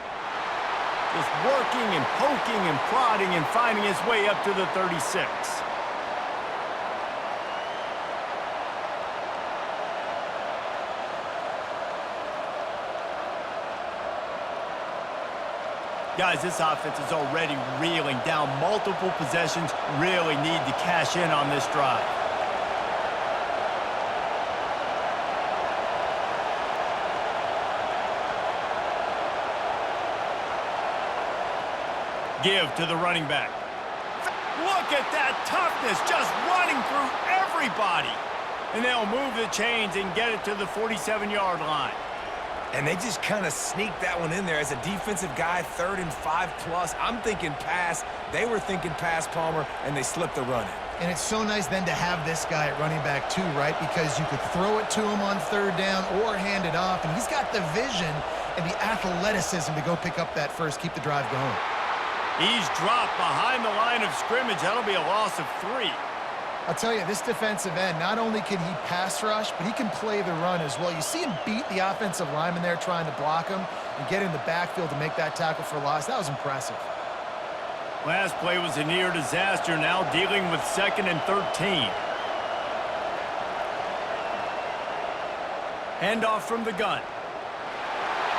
Just working and poking and prodding and finding his way up to the 36. Guys, this offense is already reeling down multiple possessions. Really need to cash in on this drive. Give to the running back. Look at that toughness, just running through everybody. And they'll move the chains and get it to the 47-yard line. And they just kind of sneaked that one in there as a defensive guy, 3rd and 5+. I'm thinking pass. They were thinking pass, Palmer, and they slipped the run in. And it's so nice then to have this guy at running back too, right? Because you could throw it to him on 3rd down or hand it off, and he's got the vision and the athleticism to go pick up that first, keep the drive going. He's dropped behind the line of scrimmage. That'll be a loss of 3. I'll tell you, this defensive end, not only can he pass rush, but he can play the run as well. You see him beat the offensive lineman there trying to block him and get in the backfield to make that tackle for loss. That was impressive. Last play was a near disaster, now dealing with 2nd and 13. Handoff from the gun.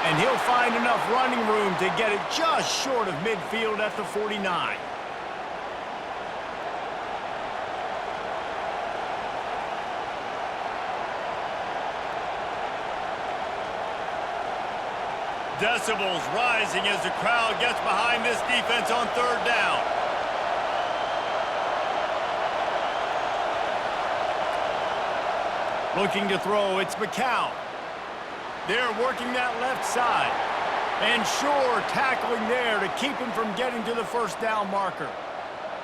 And he'll find enough running room to get it just short of midfield at the 49. Decibels rising as the crowd gets behind this defense on third down. Looking to throw, it's McCown. They're working that left side. And sure, tackling there to keep him from getting to the first down marker.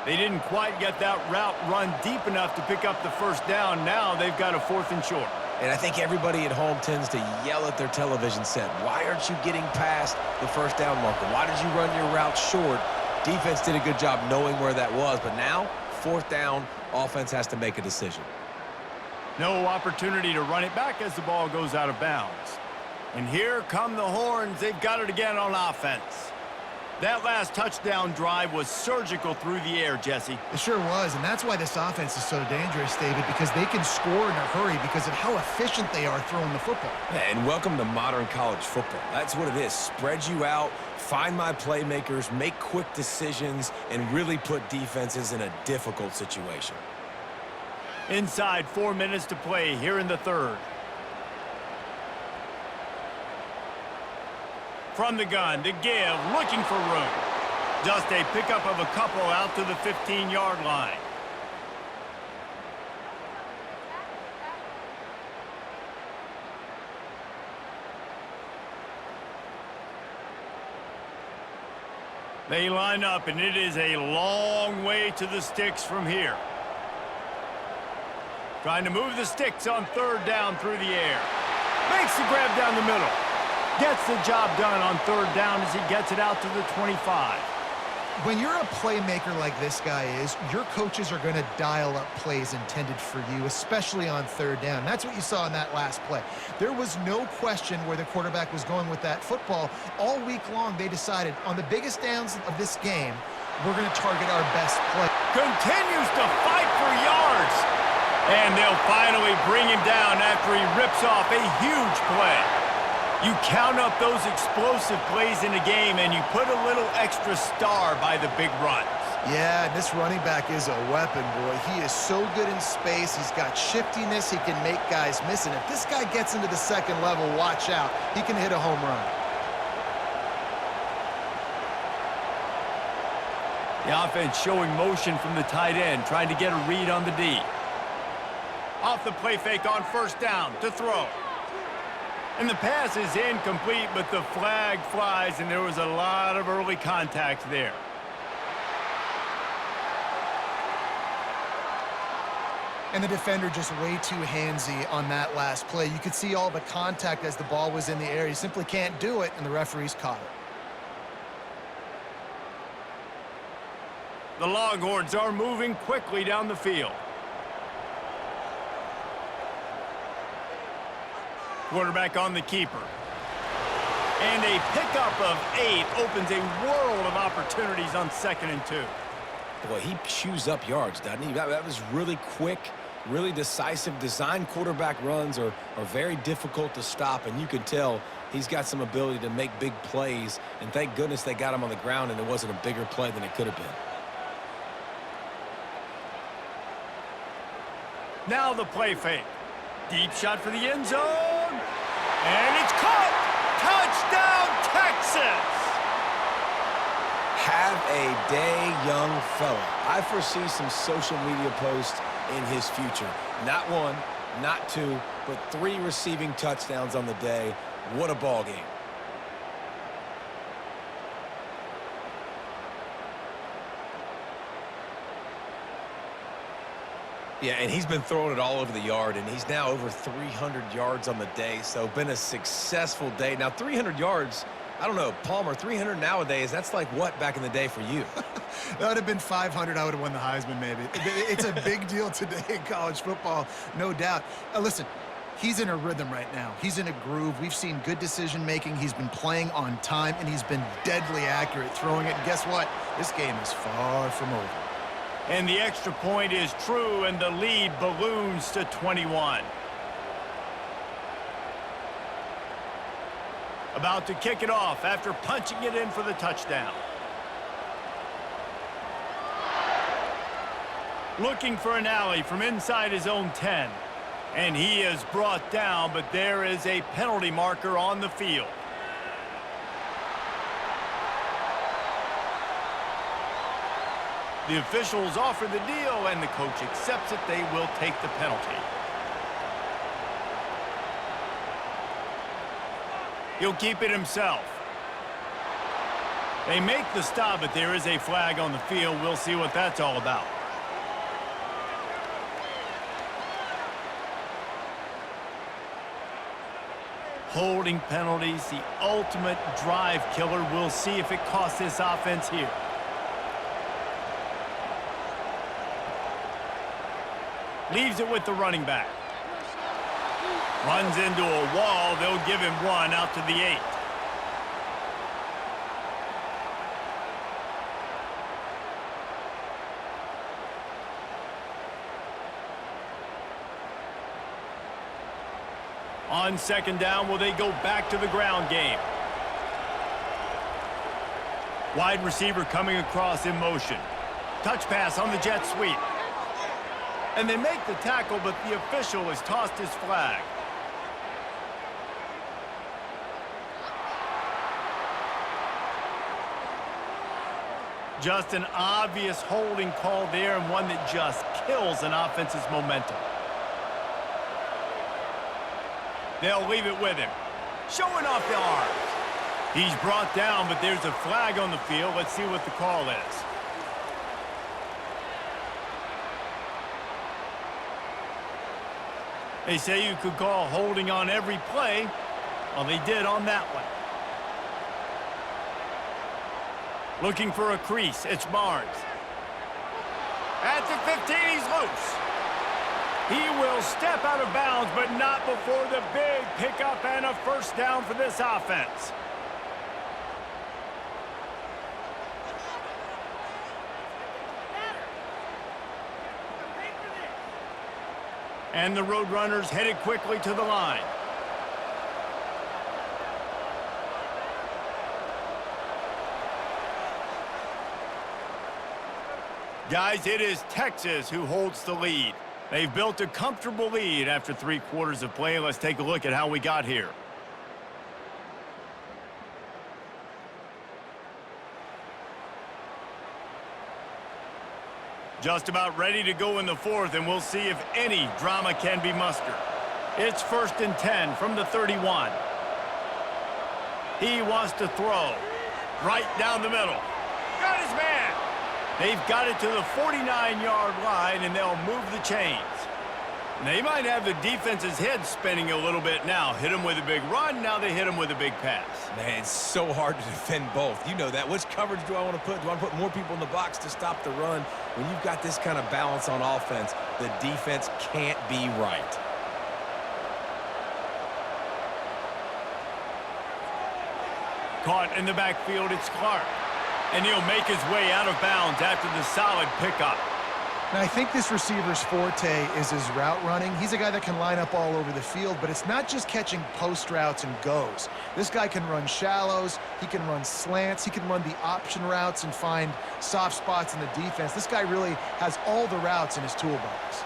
They didn't quite get that route run deep enough to pick up the first down. Now they've got a 4th and short. And I think everybody at home tends to yell at their television set. Why aren't you getting past the first down marker? Why did you run your route short? Defense did a good job knowing where that was. But now, 4th down, offense has to make a decision. No opportunity to run it back as the ball goes out of bounds. And here come the horns. They've got it again on offense. That last touchdown drive was surgical through the air, Jesse. It sure was, and that's why this offense is so dangerous, David, because they can score in a hurry because of how efficient they are throwing the football. Yeah, and welcome to modern college football. That's what it is. Spread you out, find my playmakers, make quick decisions, and really put defenses in a difficult situation. Inside 4 minutes to play here in the third. From the gun to give, looking for room. Just a pickup of a couple out to the 15-yard line. They line up, and it is a long way to the sticks from here. Trying to move the sticks on third down through the air. Makes the grab down the middle. Gets the job done on third down as he gets it out to the 25. When you're a playmaker like this guy is, your coaches are going to dial up plays intended for you, especially on third down. That's what you saw in that last play. There was no question where the quarterback was going with that football. All week long, they decided on the biggest downs of this game, we're going to target our best play. Continues to fight for yards. And they'll finally bring him down after he rips off a huge play. You count up those explosive plays in a game, and you put a little extra star by the big runs. Yeah, this running back is a weapon, boy. He is so good in space. He's got shiftiness. He can make guys miss. And if this guy gets into the second level, watch out. He can hit a home run. The offense showing motion from the tight end, trying to get a read on the D. Off the play fake on first down to throw. And the pass is incomplete, but the flag flies, and there was a lot of early contact there. And the defender just way too handsy on that last play. You could see all the contact as the ball was in the air. He simply can't do it, and the referees caught it. The Longhorns are moving quickly down the field. Quarterback on the keeper. And a pickup of 8 opens a world of opportunities on 2nd and 2. Boy, he chews up yards, doesn't he? That was really quick, really decisive. Design quarterback runs are very difficult to stop, and you can tell he's got some ability to make big plays, and thank goodness they got him on the ground and it wasn't a bigger play than it could have been. Now the play fake. Deep shot for the end zone. And it's caught! Touchdown, Texas! Have a day, young fella. I foresee some social media posts in his future. Not 1, not 2, but 3 receiving touchdowns on the day. What a ball game. Yeah, and he's been throwing it all over the yard, and he's now over 300 yards on the day, so been a successful day. Now, 300 yards, I don't know, Palmer, 300 nowadays, that's like what back in the day for you? That would have been 500. I would have won the Heisman, maybe. It's a big deal today in college football, no doubt. Listen, he's in a rhythm right now. He's in a groove. We've seen good decision-making. He's been playing on time, and he's been deadly accurate throwing it. And guess what? This game is far from over. And the extra point is true, and the lead balloons to 21. About to kick it off after punching it in for the touchdown. Looking for an alley from inside his own 10. And he is brought down, but there is a penalty marker on the field. The officials offer the deal, and the coach accepts it. They will take the penalty. He'll keep it himself. They make the stop, but there is a flag on the field. We'll see what that's all about. Holding penalties, the ultimate drive killer. We'll see if it costs this offense here. Leaves it with the running back. Runs into a wall. They'll give him one out to the 8. On second down, will they go back to the ground game? Wide receiver coming across in motion. Touch pass on the jet sweep. And they make the tackle, but the official has tossed his flag. Just an obvious holding call there, and one that just kills an offense's momentum. They'll leave it with him. Showing off the arms. He's brought down, but there's a flag on the field. Let's see what the call is. They say you could call holding on every play. Well, they did on that one. Looking for a crease. It's Barnes. At the 15, he's loose. He will step out of bounds, but not before the big pickup and a first down for this offense. And the Roadrunners headed quickly to the line. Guys, it is Texas who holds the lead. They've built a comfortable lead after 3 quarters of play. Let's take a look at how we got here. Just about ready to go in the 4th, and we'll see if any drama can be mustered. It's 1st and 10 from the 31. He wants to throw right down the middle. Got his man. They've got it to the 49-yard line, and they'll move the chains. They might have the defense's head spinning a little bit now. Hit him with a big run, now they hit him with a big pass. Man, it's so hard to defend both. You know that. Which coverage do I want to put? Do I want to put more people in the box to stop the run? When you've got this kind of balance on offense, the defense can't be right. Caught in the backfield, it's Clark. And he'll make his way out of bounds after the solid pickup. Now, I think this receiver's forte is his route running. He's a guy that can line up all over the field, but it's not just catching post routes and goes. This guy can run shallows, he can run slants, he can run the option routes and find soft spots in the defense. This guy really has all the routes in his toolbox.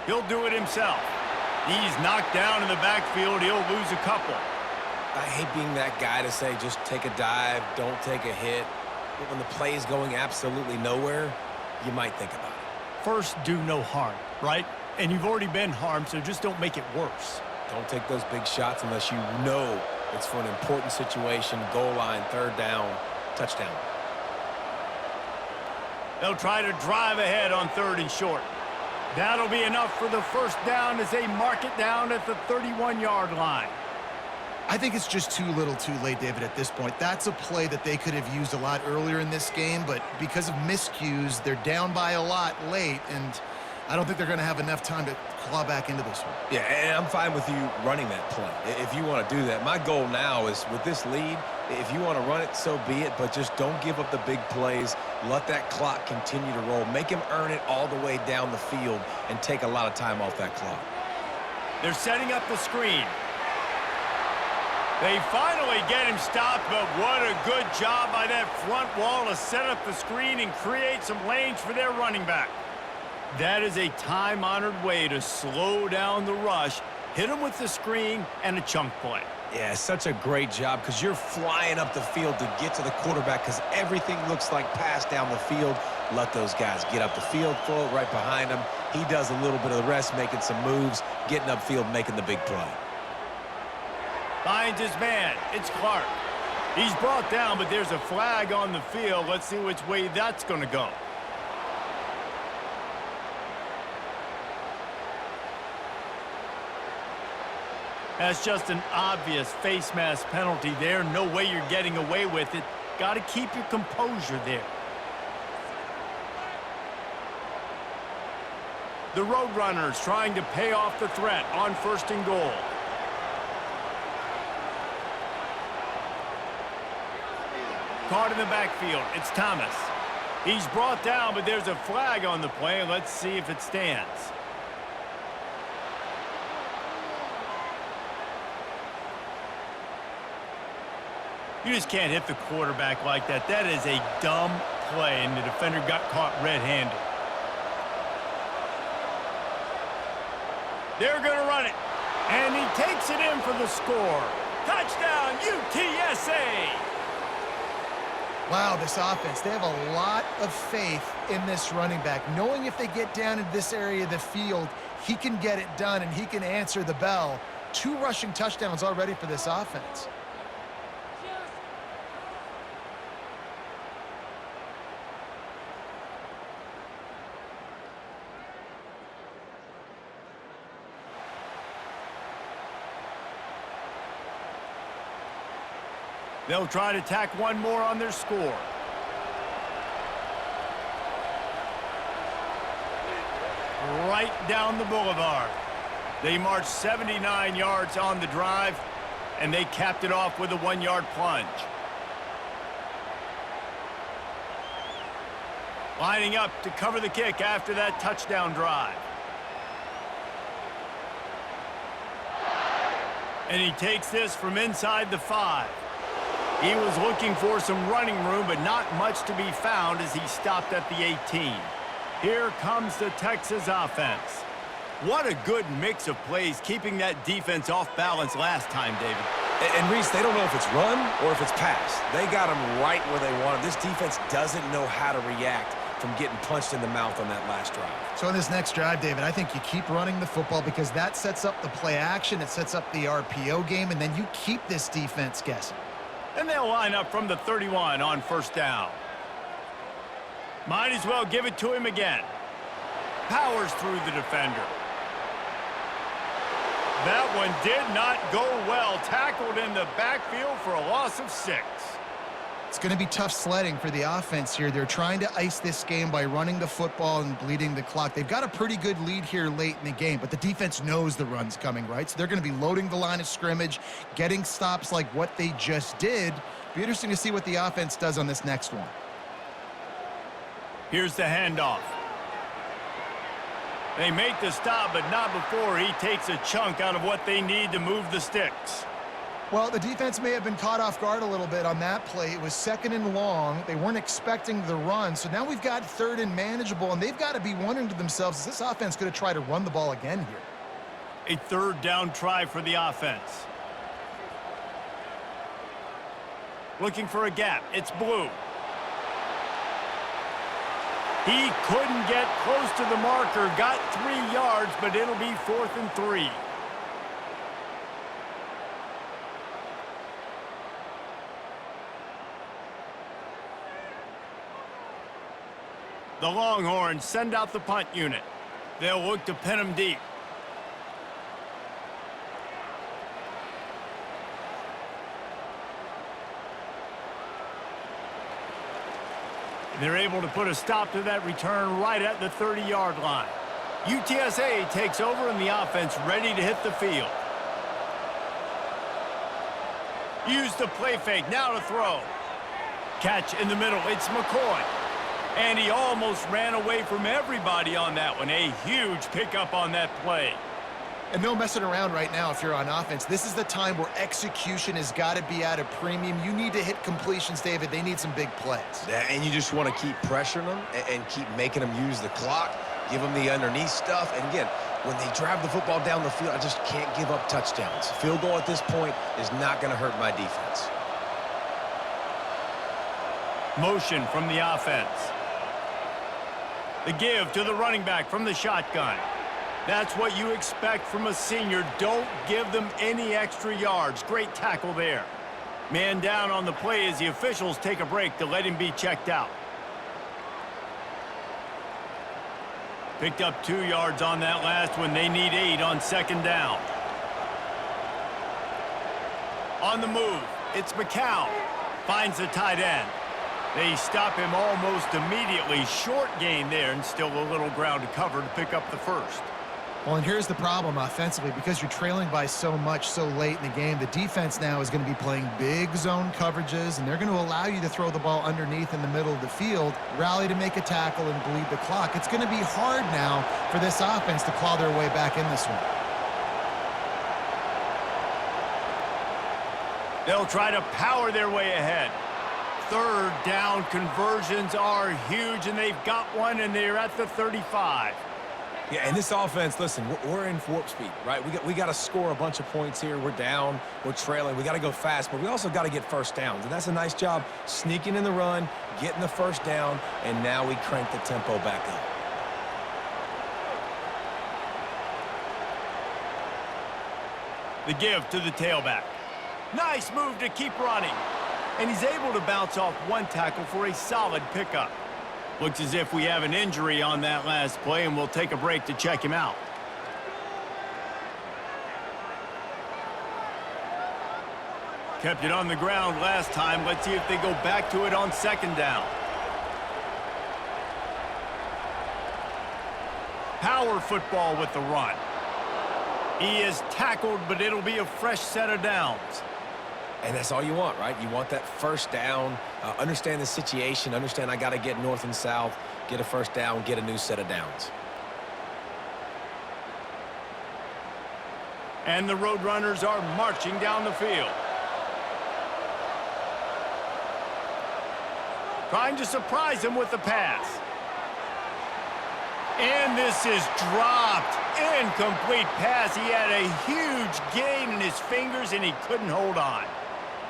He'll do it himself. He's knocked down in the backfield. He'll lose a couple. I hate being that guy to say just take a dive, don't take a hit. But when the play is going absolutely nowhere, you might think about it. First, do no harm, right? And you've already been harmed, so just don't make it worse. Don't take those big shots unless you know it's for an important situation, goal line, 3rd down, touchdown. They'll try to drive ahead on 3rd and short. That'll be enough for the first down as they mark it down at the 31-yard line. I think it's just too little too late, David, at this point. That's a play that they could have used a lot earlier in this game, but because of miscues, they're down by a lot late, and I don't think they're going to have enough time to claw back into this one. Yeah, and I'm fine with you running that play if you want to do that. My goal now is with this lead, if you want to run it, so be it, but just don't give up the big plays. Let that clock continue to roll. Make him earn it all the way down the field and take a lot of time off that clock. They're setting up the screen. They finally get him stopped, but what a good job by that front wall to set up the screen and create some lanes for their running back. That is a time-honored way to slow down the rush, hit him with the screen, and a chunk play. Yeah, such a great job because you're flying up the field to get to the quarterback because everything looks like pass down the field. Let those guys get up the field, throw it right behind him. He does a little bit of the rest, making some moves, getting upfield, making the big play. Finds his man. It's Clark. He's brought down, but there's a flag on the field. Let's see which way that's going to go. That's just an obvious face mask penalty there. No way you're getting away with it. Got to keep your composure there. The Roadrunners trying to pay off the threat on 1st and goal. Caught in the backfield. It's Thomas. He's brought down, but there's a flag on the play. Let's see if it stands. You just can't hit the quarterback like that. That is a dumb play, and the defender got caught red-handed. They're going to run it, and he takes it in for the score. Touchdown, UTSA! Wow, this offense, they have a lot of faith in this running back, knowing if they get down into this area of the field, he can get it done, and he can answer the bell. 2 rushing touchdowns already for this offense. They'll try to tack one more on their score. Right down the boulevard. They marched 79 yards on the drive, and they capped it off with a 1-yard plunge. Lining up to cover the kick after that touchdown drive. And he takes this from inside the 5. He was looking for some running room, but not much to be found as he stopped at the 18. Here comes the Texas offense. What a good mix of plays, keeping that defense off balance last time, David. And Reese, they don't know if it's run or if it's pass. They got them right where they want them. This defense doesn't know how to react from getting punched in the mouth on that last drive. So in this next drive, David, I think you keep running the football because that sets up the play action, it sets up the RPO game, and then you keep this defense guessing. And they'll line up from the 31 on 1st down. Might as well give it to him again. Powers through the defender. That one did not go well. Tackled in the backfield for a loss of 6. It's going to be tough sledding for the offense here. They're trying to ice this game by running the football and bleeding the clock. They've got a pretty good lead here late in the game, but the defense knows the run's coming, right? So they're going to be loading the line of scrimmage, getting stops like what they just did. Be interesting to see what the offense does on this next one. Here's the handoff. They make the stop, but not before he takes a chunk out of what they need to move the sticks. Well, the defense may have been caught off guard a little bit on that play. It was 2nd and long. They weren't expecting the run. So now we've got 3rd and manageable, and they've got to be wondering to themselves, is this offense going to try to run the ball again here? A 3rd down try for the offense. Looking for a gap. It's Blue. He couldn't get close to the marker. Got 3 yards, but it'll be 4th and 3. The Longhorns send out the punt unit. They'll look to pin him deep. They're able to put a stop to that return right at the 30-yard line. UTSA takes over and the offense ready to hit the field. Use the play fake, now to throw. Catch in the middle, it's McCoy. And he almost ran away from everybody on that one. A huge pickup on that play. And no messing around right now if you're on offense. This is the time where execution has got to be at a premium. You need to hit completions, David. They need some big plays. And you just want to keep pressuring them and keep making them use the clock, give them the underneath stuff. And again, when they drive the football down the field, I just can't give up touchdowns. Field goal at this point is not going to hurt my defense. Motion from the offense. The give to the running back from the shotgun. That's what you expect from a senior. Don't give them any extra yards. Great tackle there. Man down on the play as the officials take a break to let him be checked out. Picked up 2 yards on that last one. They need 8 on second down. On the move, it's McCown. Finds the tight end. They stop him almost immediately. Short gain there and still a little ground to cover to pick up the first. Well, and here's the problem offensively. Because you're trailing by so much so late in the game, the defense now is going to be playing big zone coverages, and they're going to allow you to throw the ball underneath in the middle of the field, rally to make a tackle, and bleed the clock. It's going to be hard now for this offense to claw their way back in this one. They'll try to power their way ahead. Third down conversions are huge, and they've got one, and they're at the 35. Yeah, and this offense, listen, we're in warp speed, right? We got to score a bunch of points here. We're down. We're trailing. We got to go fast, but we also got to get first downs. And that's a nice job sneaking in the run, getting the first down, and now we crank the tempo back up. The give to the tailback. Nice move to keep running. And he's able to bounce off one tackle for a solid pickup. Looks as if we have an injury on that last play, and we'll take a break to check him out. Kept it on the ground last time. Let's see if they go back to it on second down. Power football with the run. He is tackled, but it'll be a fresh set of downs. And that's all you want, right? You want that first down, understand the situation, understand I got to get north and south, get a first down, get a new set of downs. And the Roadrunners are marching down the field. Trying to surprise him with the pass. And this is dropped. Incomplete pass. He had a huge gain in his fingers, and he couldn't hold on.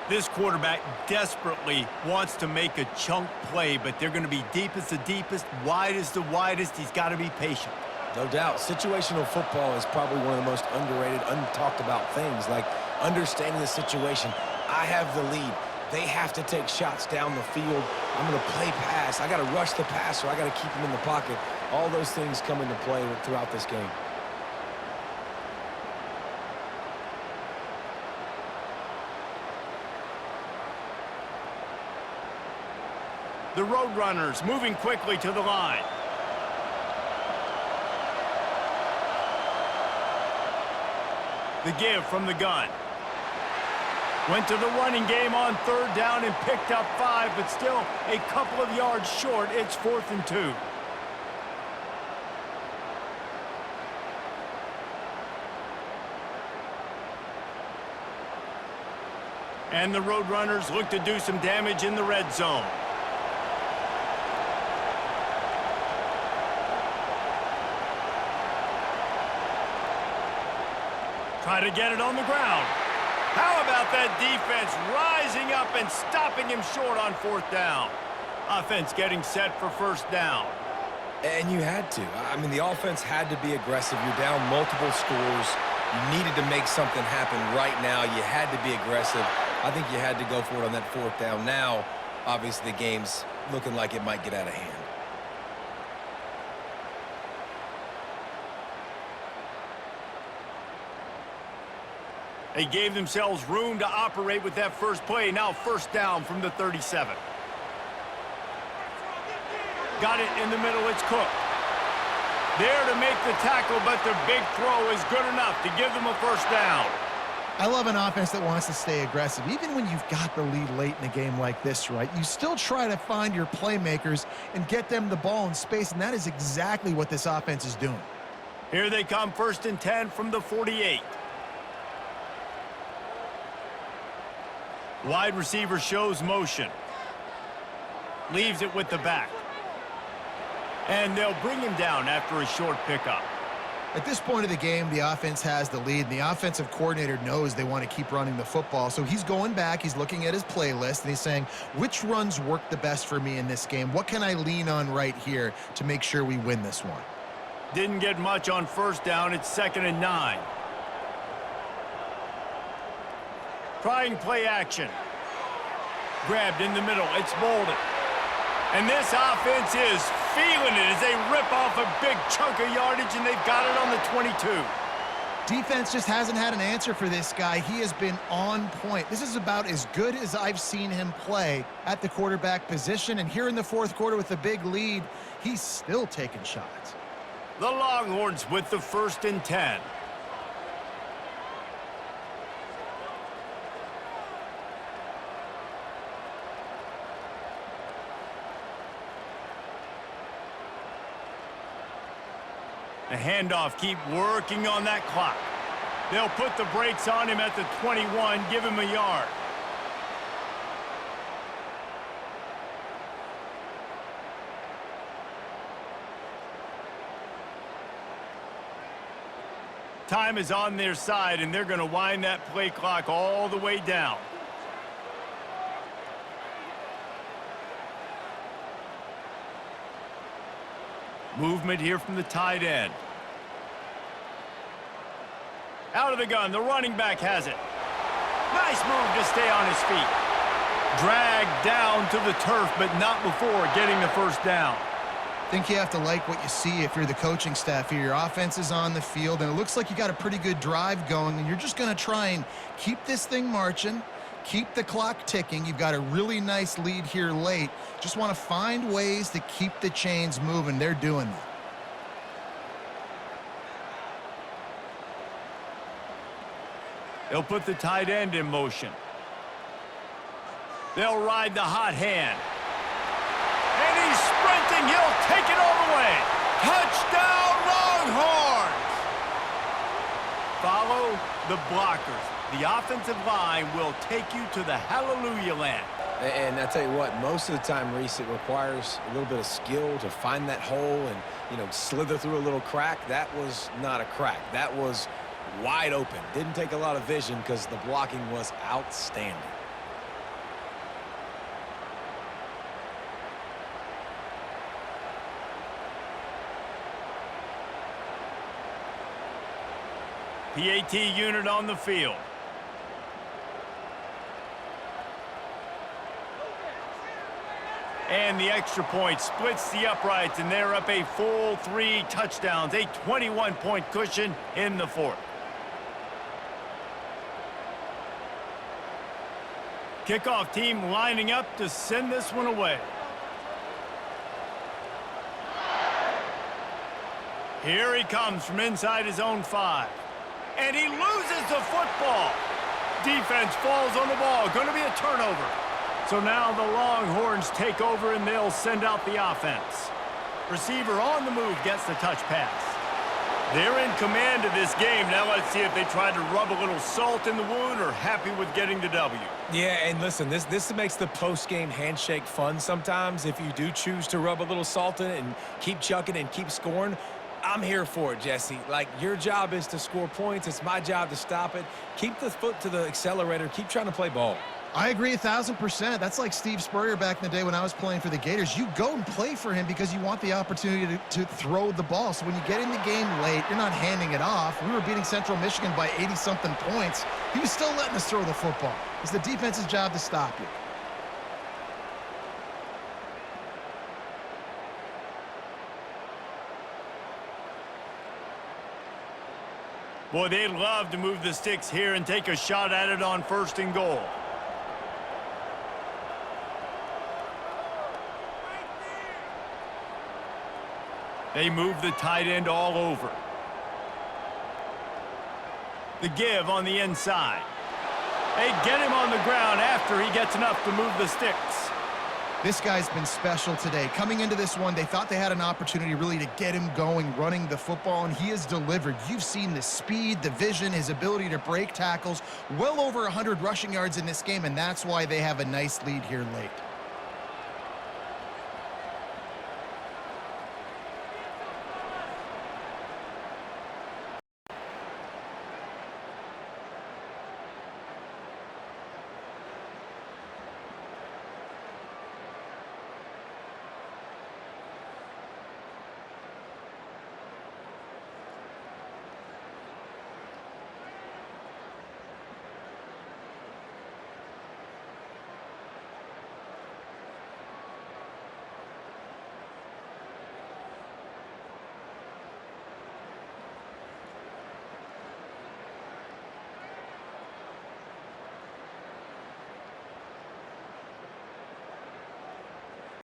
This quarterback desperately wants to make a chunk play, but they're going to be deep as the deepest, wide as the widest. He's got to be patient. No doubt. Situational football is probably one of the most underrated, untalked about things, like understanding the situation. I have the lead. They have to take shots down the field. I'm going to play pass. I got to rush the passer. I got to keep him in the pocket. All those things come into play throughout this game. The Roadrunners moving quickly to the line. The give from the gun. Went to the running game on third down and picked up 5, but still a couple of yards short. It's 4th and 2. And the Roadrunners look to do some damage in the red zone. Try to get it on the ground. How about that defense rising up and stopping him short on 4th down? Offense getting set for first down. And you had to. I mean, the offense had to be aggressive. You're down multiple scores. You needed to make something happen right now. You had to be aggressive. I think you had to go for it on that 4th down. Now, obviously, the game's looking like it might get out of hand. They gave themselves room to operate with that first play. Now first down from the 37. Got it in the middle. It's Cook. There to make the tackle, but the big throw is good enough to give them a first down. I love an offense that wants to stay aggressive. Even when you've got the lead late in a game like this, right, you still try to find your playmakers and get them the ball in space, and that is exactly what this offense is doing. Here they come, 1st and 10 from the 48. Wide receiver shows motion. Leaves it with the back. And they'll bring him down after a short pickup. At this point of the game, the offense has the lead, and the offensive coordinator knows they want to keep running the football. So he's going back, he's looking at his playlist, and he's saying, which runs work the best for me in this game? What can I lean on right here to make sure we win this one? Didn't get much on first down. It's 2nd and 9. Trying play action. Grabbed in the middle. It's Bolden. And this offense is feeling it as they rip off a big chunk of yardage, and they've got it on the 22. Defense just hasn't had an answer for this guy. He has been on point. This is about as good as I've seen him play at the quarterback position. And here in the fourth quarter with a big lead, he's still taking shots. The Longhorns with the 1st and 10. The handoff, keep working on that clock. They'll put the brakes on him at the 21, give him a yard. Time is on their side, and they're going to wind that play clock all the way down. Movement here from the tight end. Out of the gun, the running back has it. Nice move to stay on his feet. Dragged down to the turf, but not before getting the first down. I think you have to like what you see if you're the coaching staff here. Your offense is on the field, and it looks like you got a pretty good drive going, and you're just going to try and keep this thing marching, keep the clock ticking. You've got a really nice lead here late. Just want to find ways to keep the chains moving. They're doing that. They'll put the tight end in motion. They'll ride the hot hand. And he's sprinting. He'll take it all the way. Touchdown, Longhorns! Follow the blockers. The offensive line will take you to the hallelujah land. And I tell you what, most of the time, Reese, it requires a little bit of skill to find that hole and, slither through a little crack. That was not a crack. That was wide open. Didn't take a lot of vision because the blocking was outstanding. PAT unit on the field. And the extra point splits the uprights, and they're up a full 3 touchdowns, a 21-point cushion in the fourth. Kickoff team lining up to send this one away. Here he comes from inside his own 5. And he loses the football. Defense falls on the ball. Going to be a turnover. So now the Longhorns take over, and they'll send out the offense. Receiver on the move gets the touch pass. They're in command of this game. Now let's see if they try to rub a little salt in the wound or happy with getting the W. Yeah, and listen, this makes the post-game handshake fun sometimes. If you do choose to rub a little salt in it and keep chucking and keep scoring, I'm here for it, Jesse. Like, your job is to score points. It's my job to stop it. Keep the foot to the accelerator. Keep trying to play ball. I agree 1,000%. That's like Steve Spurrier back in the day when I was playing for the Gators. You go and play for him because you want the opportunity to throw the ball. So when you get in the game late, you're not handing it off. We were beating Central Michigan by 80-something points. He was still letting us throw the football. It's the defense's job to stop you. Boy, they'd love to move the sticks here and take a shot at it on 1st and goal. They move the tight end all over. The give on the inside. They get him on the ground after he gets enough to move the sticks. This guy's been special today. Coming into this one, they thought they had an opportunity really to get him going, running the football, and he has delivered. You've seen the speed, the vision, his ability to break tackles, well over 100 rushing yards in this game, and that's why they have a nice lead here late.